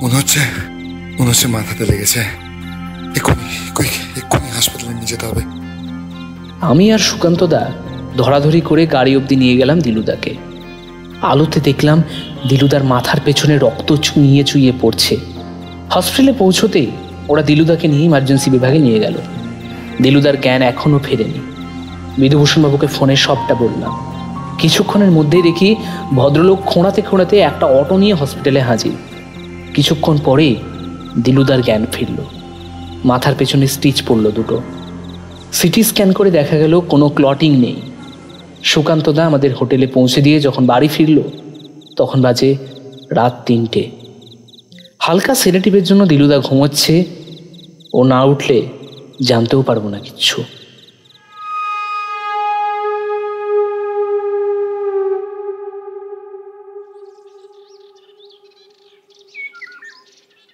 Speaker 4: মনে হচ্ছে মাথাতে লেগেছে। এক্ষুনি হাসপাতালে নিয়ে যেতে হবে।
Speaker 1: আমি আর সুকান্তদা ধরাধরি করে গাড়ি অবধি নিয়ে গেলাম দিলুদাকে। আলোতে দেখলাম দিলুদার মাথার পেছনে রক্ত চুইয়ে চুইয়ে পড়ছে। হসপিটালে পৌঁছতেই ওরা দিলুদাকে নিয়ে ইমার্জেন্সি বিভাগে নিয়ে গেল। দিলুদার জ্ঞান এখনো ফেরেনি। বিধুভূষণবাবুকে ফোনে সবটা বললাম। কিছুক্ষণের মধ্যেই দেখি ভদ্রলোক খোঁড়াতে খোঁড়াতে একটা অটো নিয়ে হসপিটালে হাজির। কিছুক্ষণ পরেই দিলুদার জ্ঞান ফিরল। মাথার পেছনে স্টিচ পড়ল দুটো। সিটি স্ক্যান করে দেখা গেল কোনো ক্লটিং নেই। সুকান্তদা আমাদের হোটেলে পৌঁছে দিয়ে যখন বাড়ি ফিরল তখন বাজে রাত 3টে। হালকা সেডেটিভের জন্য দিলুদা ঘুমোচ্ছে। ও না উঠলে জানতেও পারবো না কিচ্ছু।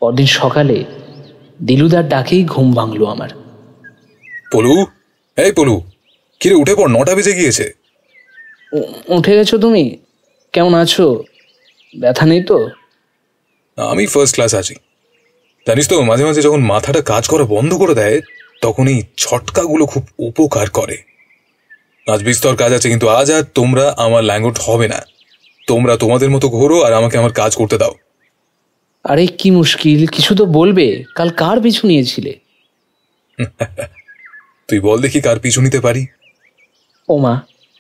Speaker 1: পরদিন সকালে দিলুদার ডাকেই ঘুম ভাঙলো আমার।
Speaker 3: পলু, এই পলু, কিরে উঠে পড়, 9টা বেজে গিয়েছে।
Speaker 1: উঠে গেছো তুমি? কেমন আছো? ব্যথা নেই তো?
Speaker 3: আমি ফার্স্ট ক্লাস আছি। জানিস তো, মাঝে মাঝে যখন মাথাটা কাজ করা বন্ধ করে দেয় তখন এই ছটকাগুলো খুব উপকার করে। আজ বিস্তর কাজ আছে, কিন্তু আজ আর তোমরা আমার ল্যাঙ্গুট হবে না। তোমরা তোমাদের মতো ঘোরো আর আমাকে আমার কাজ করতে দাও।
Speaker 1: আরে কি মুশকিল, কিছু তো বলবে। কাল কার পিছু নিয়েছিলে?
Speaker 3: তুই বল দেখি, কার পিছু নিতে পারি?
Speaker 1: ও মা,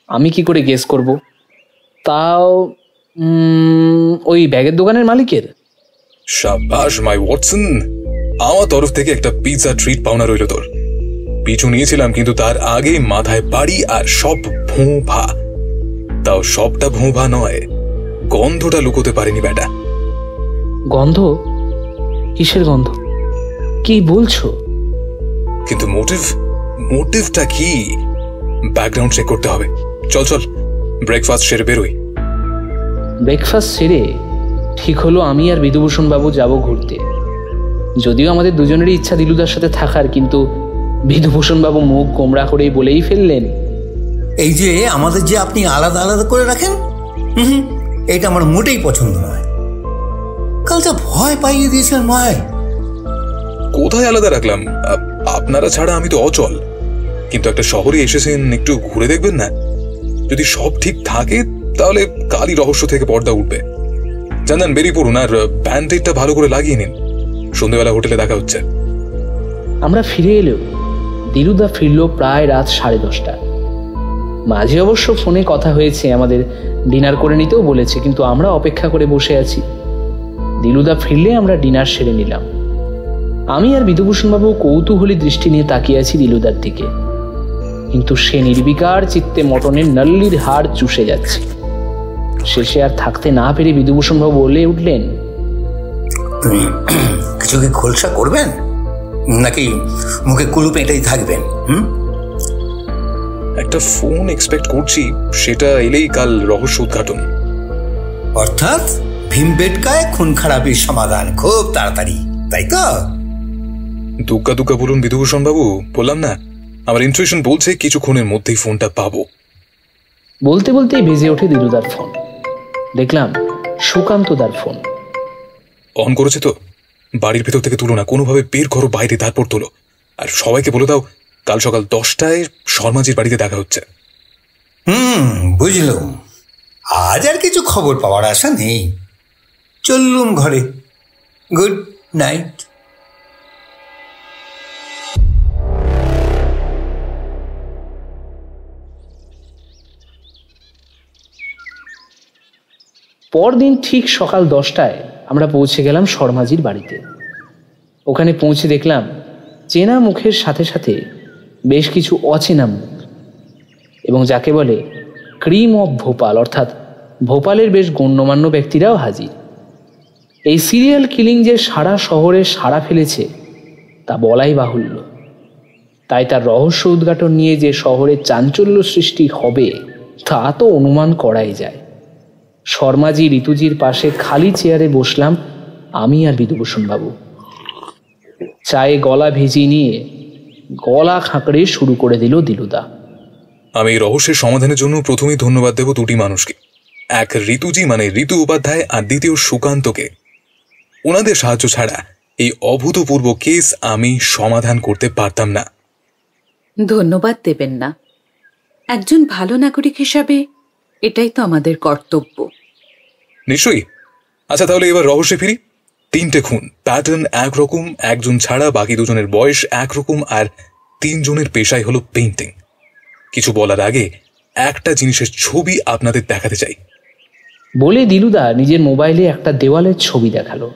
Speaker 1: আমি কি করে গেস করব? তাও ওই ব্যাগের দোকানের মালিকের।
Speaker 3: শাবাশ মাই ওয়াটসন, আমার তরফ থেকে একটা পিৎজা ট্রিট পাওনা রইল তোর। পিছু নিয়েছিলাম, কিন্তু তার আগে মাথায় বাড়ি আর সব ভোঁ-ভা। তাও সবটা ভোঁ-ভা নয়, গন্ধটা লুকোতে পারেনি বেটা।
Speaker 1: গন্ধ? কিসের গন্ধ? কি বলছো?
Speaker 3: কিন্তু মোটিভটা কি? ব্যাকগ্রাউন্ড চেক করতে হবে। চল চল, ব্রেকফাস্ট সেরে বেরোই।
Speaker 1: ব্রেকফাস্ট সেরে ঠিক হলো আমি আর বিধুভূষণ বাবু যাব ঘুরতে। যদিও আমাদের দুজনেরই ইচ্ছা দিলুদার সাথে থাকার, কিন্তু বিধুভূষণ বাবু মুখ গোমড়া করেই বলেই ফেললেন,
Speaker 2: এই যে আমাদের যে আপনি আলাদা আলাদা করে রাখেন, এটা আমার মোটেই পছন্দ নয়। কাল যা ভয় পাইয়ে দিয়েছিলেন ভাই।
Speaker 3: কোথায় আলাদা রাখলাম? আপনারা ছাড়া আমি তো অচল। কিন্তু একটা শহরে এসেছেন, একটু ঘুরে দেখবেন না? যদি সব ঠিক থাকে তাহলে কালই রহস্য থেকে পর্দা উঠবে। জানান, বেরিয়ে পড়ুন আর ব্যান্ডেডটা ভালো করে লাগিয়ে নিন। সন্ধ্যেবেলা হোটেলে দেখা হচ্ছে।
Speaker 1: আমরা ফিরে এলেও দিলুদা ফিরল প্রায় রাত 10:30। মাঝে অবশ্য ফোনে কথা হয়েছে, আমাদের ডিনার করে নিতেও বলেছে, কিন্তু আমরা অপেক্ষা করে বসে আছি। দিলুদা ফিরলে আমরা ডিনার সেরে নিলাম। আমি আর বিধুভূষণবাবু কৌতূহলী দৃষ্টি নিয়ে তাকিয়ে আছি দিলুদার দিকে, কিন্তু সে নির্বিকার চিত্তে মটনের নল্লির হাড় চুষে যাচ্ছে। শেষে আর থাকতে না পেরে বিধুভূষণবাবু বলে উঠলেন,
Speaker 2: কিছু কি খোলসা করবেন নাকি মুখে কুলুপ এটাই থাকবেন?
Speaker 3: একটা ফোন এক্সপেক্ট করছি, সেটা এলেই কাল রহস্য উদ্ঘাটন।
Speaker 2: অর্থাৎ ভীমবেটকায় খুন খারাপির সমাধান খুব তাড়াতাড়ি, তাই তো?
Speaker 3: দুগ্গা দুগ্গা বলুন বিধুভূষণ বাবু, বললাম না, আমার ইনটুইশন বলছে কিছুক্ষণের মধ্যেই ফোনটা পাবো।
Speaker 1: বলতে বলতেই ভেজে ওঠে দিলুদার ফোন। দেখলাম সুকান্তদার ফোন।
Speaker 3: অন করেছে তো? বাড়ির ভেতর থেকে তুলো না, কোনোভাবে বের করো বাইরে, তারপর তোলো। আর সবাইকে বলে দাও কাল সকাল 10টায় শর্মাজির বাড়িতে দেখা হচ্ছে।
Speaker 2: বুঝলুম। আজ আর কিছু খবর পাওয়ার আশা নেই। চললুম ঘরে। Good night.
Speaker 1: পরদিন ঠিক সকাল 10টায় আমরা পৌঁছে গেলাম শর্মাজির বাড়িতে। ওখানে পৌঁছে দেখলাম চেনা মুখের সাথে সাথে বেশ কিছু অচেনা মুখ, এবং যাকে বলে ক্রিম অফ ভোপাল অর্থাৎ ভোপালের বেশ গণ্যমান্য ব্যক্তিরাও হাজির। এই সিরিয়াল কিলিং যে সারা শহরে সাড়া ফেলেছে তা বলাই বাহুল্য। তাই তার রহস্য উদ্ঘাটন নিয়ে যে শহরে চাঞ্চল্য সৃষ্টি হবে তা তো অনুমান করাই যায়। শর্মাজি ঋতুজির পাশে খালি চেয়ারে বসলাম আমি আর বিধুভূষণ বাবু। চায়ে গলা ভিজিয়ে নিয়ে গলা খাঁকড়ে শুরু করে দিল দিলুদা।
Speaker 3: আমি এই রহস্যের সমাধানের জন্য প্রথমেই ধন্যবাদ দেব দুটি মানুষকে, এক ঋতুজি মানে ঋতু উপাধ্যায়, আর দ্বিতীয় সুকান্তকে। ওনাদের সাহায্য ছাড়া এই অভূতপূর্ব কেস আমি সমাধান করতে পারতাম না।
Speaker 6: ধন্যবাদ দেবেন না, একজন ভালো নাগরিক হিসাবে এটাই তো আমাদের কর্তব্য।
Speaker 3: নিশ্চয়ই। আচ্ছা, তাহলে এবার রহস্যে ফিরি। 3টে খুন, প্যাটার্ন একরকম, একজন ছাড়া বাকি দুজনের বয়স একরকম, আর 3 জনের পেশাই হলো পেইন্টিং। কিছু বলার আগে একটা জিনিসের ছবি আপনাদের দেখাতে চাই।
Speaker 1: বলে দিলুদা নিজের মোবাইলে একটা দেওয়ালের ছবি দেখালো।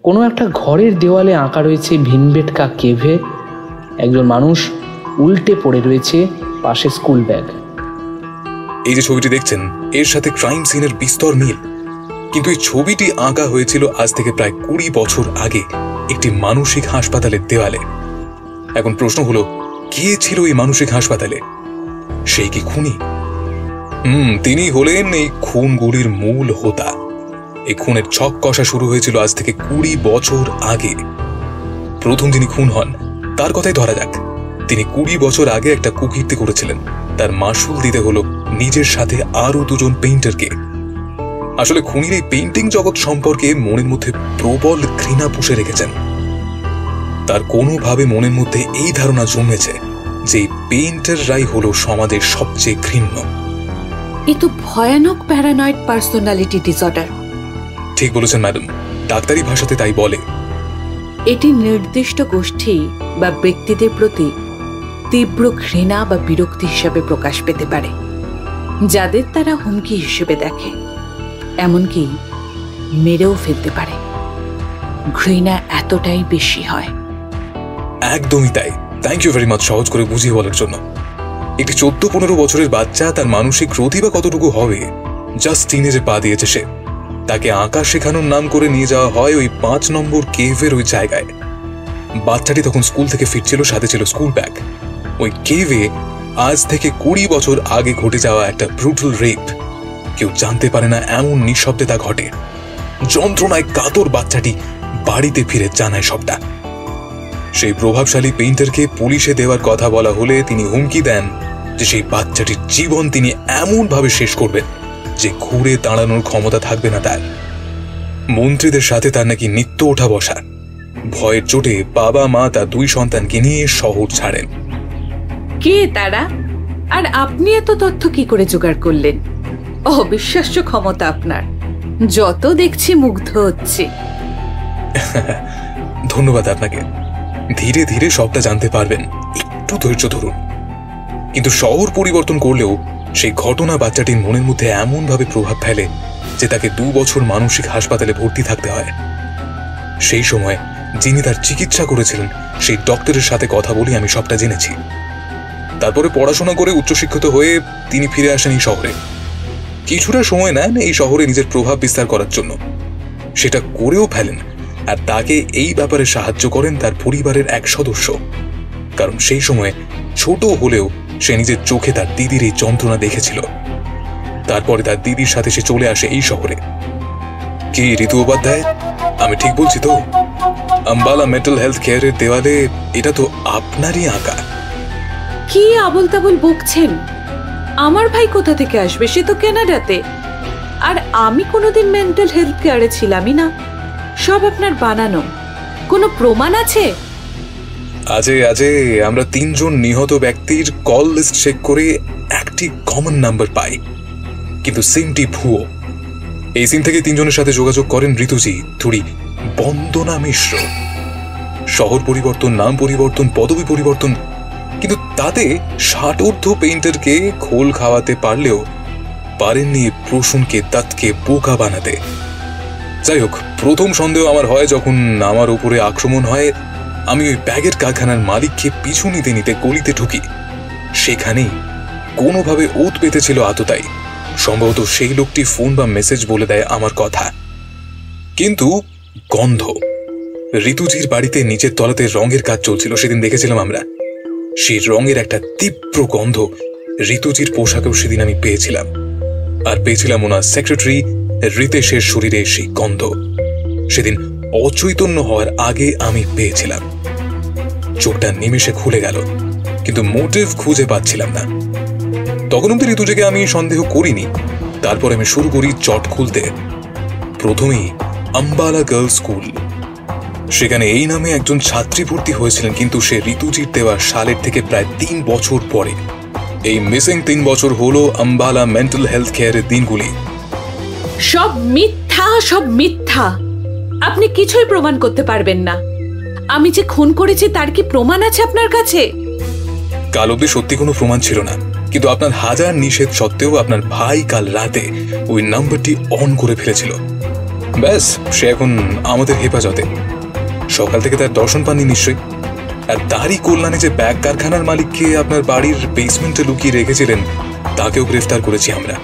Speaker 1: কোনো একটা ঘরের দেওয়ালে আঁকা রয়েছে ভিনবেটকা কেভে, একজন মানুষ উল্টে পড়ে রয়েছে, পাশে স্কুল ব্যাগ।
Speaker 3: এই যে ছবিটি দেখছেন এর সাথে ক্রাইম সিনের বিস্তর মিল, কিন্তু এই ছবিটি আঁকা হয়েছিল আজ থেকে প্রায় 20 বছর আগে একটি মানসিক হাসপাতালের দেওয়ালে। এখন প্রশ্ন হলো, কে ছিল এই মানসিক হাসপাতালে? সেই কি খুনি? তিনি হলেন এই খুনগুলির মূল হোতা। এই খুনের ছক কষা শুরু হয়েছিল আজ থেকে 20 বছর আগে। প্রথম যিনি খুন হন তার কথাই ধরা যাক। তিনি 20 বছর আগে একটা কুকীর্তি করেছিলেন, তার মাসুল দিতে হলো নিজের সাথে আরো 2 জন পেইন্টারকে। আসলে খুনির এই পেইন্টিং জগৎ সম্পর্কে মনের মধ্যে প্রবল ঘৃণা পুষে রেখেছেন। তার কোনোভাবে মনের মধ্যে এই ধারণা জন্মেছে যে পেইন্টাররাই হলো সমাজের সবচেয়ে ঘৃণ্য।
Speaker 6: এ তো ভয়ানক প্যারানয়েড পার্সোনালিটি ডিসঅর্ডার।
Speaker 3: ঠিক বলেছেন ম্যাডাম, ডাক্তারি ভাষাতে তাই বলে।
Speaker 6: এটি নির্দিষ্ট গোষ্ঠী বা ব্যক্তিদের প্রতি তীব্র ঘৃণা বা বিরক্তি হিসাবে প্রকাশ পেতে পারে, যাদের তারা হুমকি হিসেবে দেখে, এমনকি মেরেও ফেলতে পারে। ঘৃণা এতটাই বেশি হয়।
Speaker 3: একদমই তাই। থ্যাংক ইউ ভেরি মাচ সহজ করে বুঝিয়ে বলার জন্য। একটি 14-15 বছরের বাচ্চা, তার মানসিক প্রতিভা কতটুকু হবে, জাস্ট টিনেজে পা দিয়েছে সে। তাকে আঁকা শেখানোর নাম করে নিয়ে যাওয়া হয় ওই 5 নম্বর কেভের ওই জায়গায়। বাচ্চাটি তখন স্কুল থেকে ফিরছিল, সাথে ছিল স্কুল ব্যাগ। ওই কেভে আজ থেকে 20 বছর আগে ঘটে যাওয়া একটা ব্রুটাল রেপ। কেউ জানতে পারে না এমন নিঃশব্দে তা ঘটে। যন্ত্রণায় কাতর বাচ্চাটি বাড়িতে ফিরে জানায় সবটা। সেই প্রভাবশালী পেইন্টারকে পুলিশে দেওয়ার কথা বলা হলে তিনি হুমকি দেন যে সেই বাচ্চাটির জীবন তিনি এমন ভাবে শেষ করবেন যে ঘুরে দাঁড়ানোর ক্ষমতা থাকবে না তার। মন্ত্রীদের সাথে তার নাকি নিত্য ওঠা বসা। ভয়ের চোটে বাবা মা তার 2 সন্তানকে নিয়ে শহর ছাড়েন।
Speaker 6: কে তারা, আর আপনি এত তথ্য কি করে জোগাড় করলেন? অবিশ্বাস্য ক্ষমতা আপনার, যত দেখছি মুগ্ধ হচ্ছে।
Speaker 3: ধন্যবাদ আপনাকে। ধীরে ধীরে সবটা জানতে পারবেন, একটু ধৈর্য ধরুন। কিন্তু শহর পরিবর্তন করলেও সেই ঘটনা বাচ্চাটির মনের মধ্যে এমন ভাবে প্রভাব ফেলে যে তাকে 2 বছর মানসিক হাসপাতালে ভর্তি থাকতে হয়। সেই সময় যিনি তার চিকিৎসা করেছিলেন সেই ডক্টরের সাথে কথা বলে আমি সবটা জেনেছি। তারপরে পড়াশোনা করে উচ্চশিক্ষিত হয়ে তিনি ফিরে আসেন এই শহরে। কিছুটা সময় নেন এই শহরে নিজের প্রভাব বিস্তার করার জন্য। সেটা করেও ফেলেন, আর তাকে এই ব্যাপারে সাহায্য করেন তার পরিবারের এক সদস্য। কারণ সেই সময় ছোট হলেও সে নিজের চোখে তার দিদির এই যন্ত্রণা দেখেছিল। তারপরে তার দিদির সাথে সে চলে আসে এই শহরে। কি ঋতু উপাধ্যায়, আমি ঠিক বলছি তো? আম্বালা মেন্টাল হেলথ কেয়ারের দেওয়ালে এটা তো আপনারই আঁকা।
Speaker 6: কি আবল তাবল বকছেন? আমার ভাই কোথা থেকে আসবে? সে তো কানাডাতে। আর আমি কোনোদিন মেন্টাল হেলথ কেয়ারে ছিলামই না। সব আপনার বানানো। কোনো প্রমাণ আছে?
Speaker 3: আছে। আমরা 3 জন নিহত ব্যক্তির কল লিস্ট চেক করে একটি কমন নাম্বার পাই, কিন্তু সিমটি ভুয়ো। এই সিম থেকে 3 জনের সাথে যোগাযোগ করেন ঋতুজি, থুড়ি বন্দনা মিশ্র। শহর পরিবর্তন, নাম পরিবর্তন, পদবি পরিবর্তন, কিন্তু তাতে ষাটোর্ধ্ব পেইন্টারকে খোল খাওয়াতে পারলেও পারেননি প্রসূনকে তাৎকে বোকা বানাতে। যাই হোক, প্রথম সন্দেহ আমার হয় যখন আমার উপরে আক্রমণ হয়। আমি ওই ব্যাগের কারখানার মালিককে পিছু নিতে নিতে গলিতে ঢুকি। সেখানেই কোনোভাবে ওত পেতেছিল আততাই। সম্ভবত সেই লোকটি ফোন বা মেসেজ বলে দেয় আমার কথা। কিন্তু গন্ধ, ঋতুজির বাড়িতে নিচের তলাতে রঙের কাজ চলছিল, সেদিন দেখেছিলাম আমরা। সেই রঙের একটা তীব্র গন্ধ ঋতুজির পোশাকেও সেদিন আমি পেয়েছিলাম। আর পেয়েছিলাম ওনার সেক্রেটারি রিতেশের শরীরে সেই গন্ধ। সেদিন অচৈতন্য হওয়ার আগে আমি পেয়েছিলাম। চোখটা নিমেষে খুলে গেল, কিন্তু মোটিভ খুঁজে পাচ্ছিলাম না। তখন অব্দি ঋতুজিকে আমি সন্দেহ করিনি। তারপর আমি শুরু করি চট খুলতে। প্রথমেই আম্বালা গার্লস স্কুল। সেখানে এই নামে একজন ছাত্রী ভর্তি হয়েছিলেন, কিন্তু সে ঋতুজির দেওয়া সালের থেকে প্রায় 3 বছর পরে। এই মিসিং 3 বছর হলো আম্বালা মেন্টাল হেলথ কেয়ারের দিনগুলি।
Speaker 6: সব মিথ্যা, সব মিথ্যা। আপনি কিছুই প্রমাণ করতে পারবেন না। আমি যে খুন করেছি তার কি প্রমাণ আছে আপনার কাছে?
Speaker 3: কাল অব্দি সত্যি কোনো প্রমাণ ছিল না, কিন্তু আপনার হাজার নিষেধ সত্ত্বেও আপনার ভাই কাল রাতে ওই নাম্বারটি অন করে ফেলেছিল। ব্যাস, সে এখন আমাদের হেফাজতে। সকাল থেকে তার দর্শন পাননি নিশ্চয়ই। আর তারই কল্যাণে যে ব্যাগ কারখানার মালিককে আপনার বাড়ির বেসমেন্টে লুকিয়ে রেখেছিলেন, তাকেও গ্রেফতার করেছি আমরা।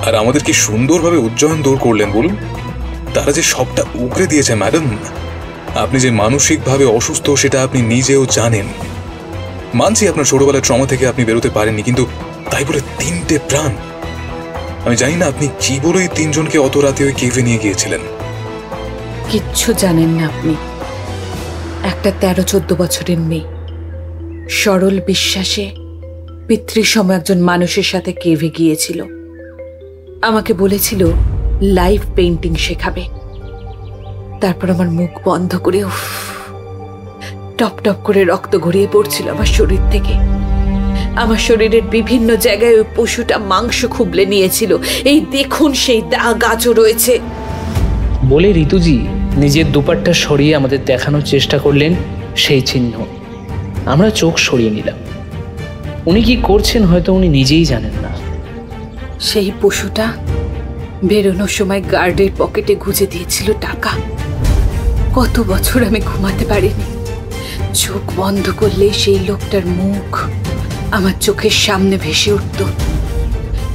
Speaker 3: আর আমাদের কি সুন্দরভাবে উজ্জয়ন দৌড় করলেন বলুন। তারা যে সবটা উগরে দিয়েছে ম্যাডাম। আপনি যে মানসিকভাবে অসুস্থ সেটা আপনি নিজেও জানেন। মানছি আপনার ছোটবেলার ট্রমা থেকে আপনি বেরোতে পারেননি, কিন্তু তাই বলে 3টে প্রাণ। আমি জানি না আপনি কি বলে 3 জনকে অত রাতে ওই কেভে নিয়ে গিয়েছিলেন।
Speaker 6: কিচ্ছু জানেন না আপনি। একটা 13-14 বছরের মেয়ে সরল বিশ্বাসে পিতৃসম একজন মানুষের সাথে কেভে গিয়েছিল। আমাকে বলেছিল লাইভ পেইন্টিং শেখাবে। তারপর আমার মুখ বন্ধ করে টপ টপ করে রক্ত গড়িয়ে পড়ছিল আমার শরীর থেকে। আমার শরীরের বিভিন্ন জায়গায় ওই পশুটা মাংস খুবলে নিয়েছিল। এই দেখুন, সেই দাগ আজও রয়েছে।
Speaker 1: বলে ঋতুজি নিজের দুপাট্টা সরিয়ে আমাদের দেখানোর চেষ্টা করলেন সেই চিহ্ন। আমরা চোখ সরিয়ে নিলাম। উনি কি করছেন হয়তো উনি নিজেই জানেন না।
Speaker 6: সেই পশুটা বেরোনোর সময় গার্ডের পকেটে গুজে দিয়েছিল টাকা। কত বছর আমি ঘুমাতে পারিনি। চোখ বন্ধ করলে সেই লোকটার মুখ আমার চোখের সামনে ভেসে উঠত।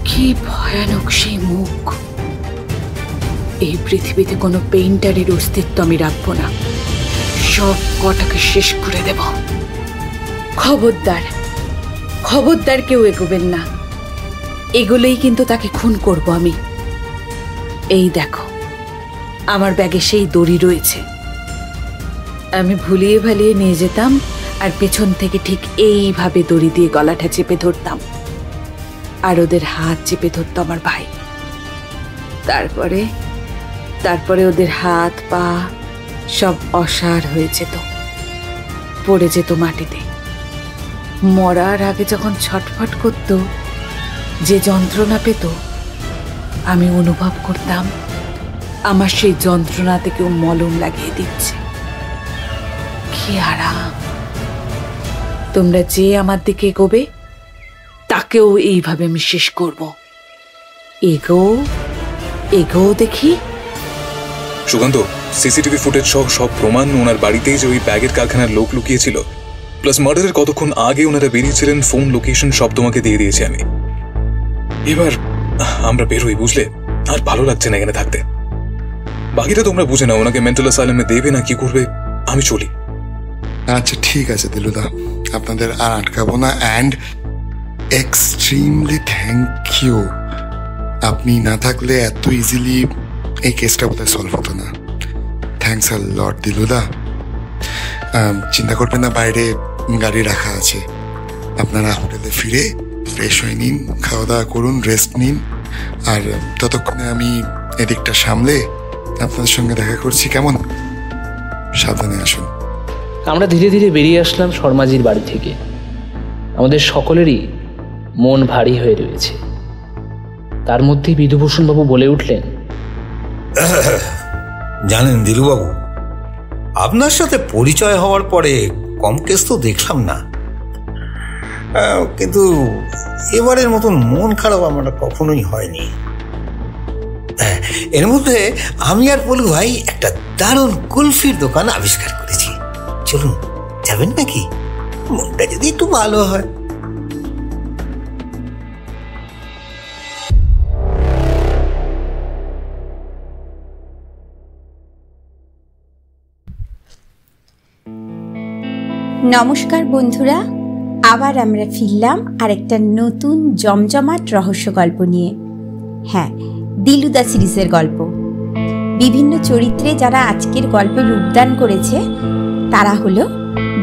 Speaker 6: কি ভয়ানক সেই মুখ। এই পৃথিবীতে কোনো পেইন্টারের অস্তিত্ব আমি রাখবো না। সব কটাকে শেষ করে দেব। খবরদার, খবরদার কেউ এগোবেন না। এগুলোই কিন্তু তাকে খুন করব আমি। এই দেখো, আমার ব্যাগে সেই দড়ি রয়েছে। আমি ভুলিয়ে ভালিয়ে নিয়ে যেতাম আর পেছন থেকে ঠিক এইভাবে দড়ি দিয়ে গলাটা চেপে ধরতাম। আর ওদের হাত চেপে ধরত আমার ভাই। তারপরে ওদের হাত পা সব অসাড় হয়ে যেত, পড়ে যেত মাটিতে। মরার আগে যখন ছটফট করত, যে যন্ত্রণা পেত, আমি অনুভব করতাম আমার সেই যন্ত্রণাতে কেউ মলম লাগিয়ে দিচ্ছে। কি আরাম। তোমরা যে আমার দিকে এগোবে তাকেও এইভাবে আমি শেষ করব। এগো দেখি।
Speaker 3: সুকান্ত, সিসিটিভি ফুটেজ সহ সব প্রমাণ ওনার বাড়িতেই যে ওই ব্যাগের কারখানার লোক লুকিয়েছিল, প্লাস মার্ডারের কতক্ষণ আগে ওনারা বেরিয়েছিলেন, ফোন লোকেশন সব তোমাকে দিয়ে দিয়েছি আমি। এবার আমরা বেরোই, বুঝলে? আর ভালো লাগছে না এখানে থাকতে। বাকিটা তোমরা বুঝে নাও, ওনাকে মেন্টাল অ্যাসাইলামে দেবে না কি করবে। আমি চলি।
Speaker 4: আচ্ছা ঠিক আছে দিলুদা, আপনাদের আর আটকাবো না। And extremely thank you. আপনি না থাকলে এত ইজিলি এই কেসটা বোধহয় সলভ হতো না। থ্যাংকস আ লট দিলুদা। চিন্তা করবেন না, বাইরে গাড়ি রাখা আছে। আপনারা হোটেলে ফিরে ফ্রেশ হয়ে নিন, খাওয়া দাওয়া করুন, রেস্ট নিন। আর ততক্ষণে আমি এদিকটা সামলে আপনাদের সঙ্গে দেখা করছি, কেমন? সাবধানে আসুন।
Speaker 1: আমরা ধীরে ধীরে বেরিয়ে আসলাম শর্মাজির বাড়ি থেকে। আমাদের সকলেরই মন ভারী হয়ে রয়েছে। তার মধ্যেই বিধুভূষণবাবু বলে উঠলেন,
Speaker 2: জানেন দিলুবাবু, আপনার সাথে পরিচয় হওয়ার পরে কম কেস তো দেখলাম না, কিন্তু এবারের মতন মন খারাপ আমার কখনোই হয়নি। এর মধ্যে আমি আর পলু ভাই একটা দারুণ কুলফির দোকান আবিষ্কার করেছি। চলুন, যাবেন নাকি? মনটা যদি একটু ভালো হয়।
Speaker 7: নমস্কার বন্ধুরা, আবার আমরা ফিরলাম আরেকটা নতুন জমজমাট রহস্য গল্প নিয়ে। হ্যাঁ, দিলুদা সিরিজের গল্প। বিভিন্ন চরিত্রে যারা আজকের গল্পে রূপদান করেছে তারা হলো,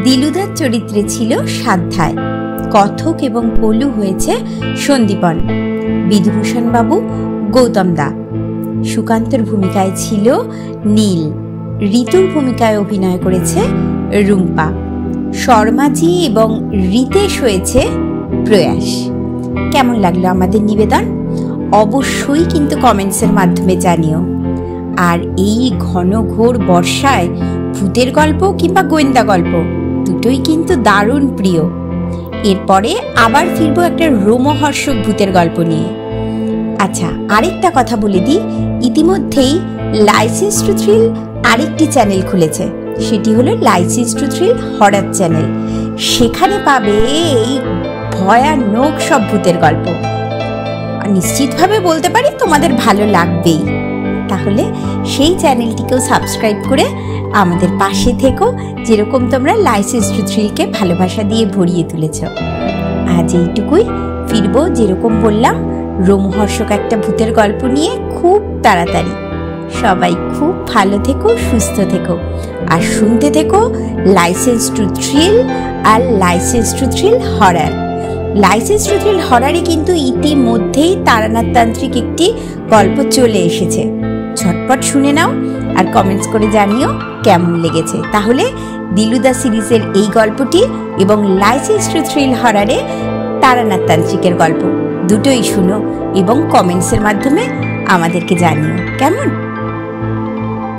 Speaker 7: দিলুদার চরিত্রে ছিল সাধ্যায়, কথক এবং পলু হয়েছে সন্দীপন, বিধুভূষণ বাবু গৌতম দা, সুকান্তর ভূমিকায় ছিল নীল, ঋতুর ভূমিকায় অভিনয় করেছে রুম্পা, শর্মাজি এবং রিতেশ হয়েছে প্রয়াস। কেমন লাগলো আমাদের নিবেদন? অবশ্যই কিন্তু কমেন্টসের মাধ্যমে জানিও। আর এই ঘন ঘোর বর্ষায় ভূতের গল্প কিংবা গোয়েন্দা গল্প দুটোই কিন্তু দারুণ প্রিয়। এরপরে আবার ফিরবো একটা রোমহর্ষক ভূতের গল্প নিয়ে। আচ্ছা, আরেকটা কথা বলে দিই, ইতিমধ্যেই লাইসেন্স টু থ্রিল আরেকটি চ্যানেল খুলেছে, সেটি হলো Licence to thrill horror channel. সেখানে পাবে এই ভয়ানক সব ভূতের গল্প। নিশ্চিতভাবে বলতে পারি তোমাদের ভালো লাগবেই। তাহলে সেই চ্যানেলটিকেও সাবস্ক্রাইব করে আমাদের পাশে থেকো, যেরকম তোমরা লাইসেন্স টু থ্রিলকে ভালোবাসা দিয়ে ভরিয়ে তুলেছ। আজ এইটুকুই, ফিরবো যেরকম বললাম রোমহর্ষক একটা ভূতের গল্প নিয়ে খুব তাড়াতাড়ি। সবাই খুব ভালো থেকো, সুস্থ থেকো, আর শুনতে থেকো লাইসেন্স টু থ্রিল আর license to thrill horror. License to thrill হররে কিন্তু ইতিমধ্যেই তারানাথ তান্ত্রিক একটি গল্প চলে এসেছে, ঝটপট শুনে নাও আর কমেন্টস করে জানিও কেমন লেগেছে। তাহলে দিলুদা সিরিজের এই গল্পটি এবং লাইসেন্স টু থ্রিল হররে তারানাথ তান্ত্রিকের গল্প দুটোই শুনো এবং কমেন্টসের মাধ্যমে আমাদেরকে জানিও কেমন।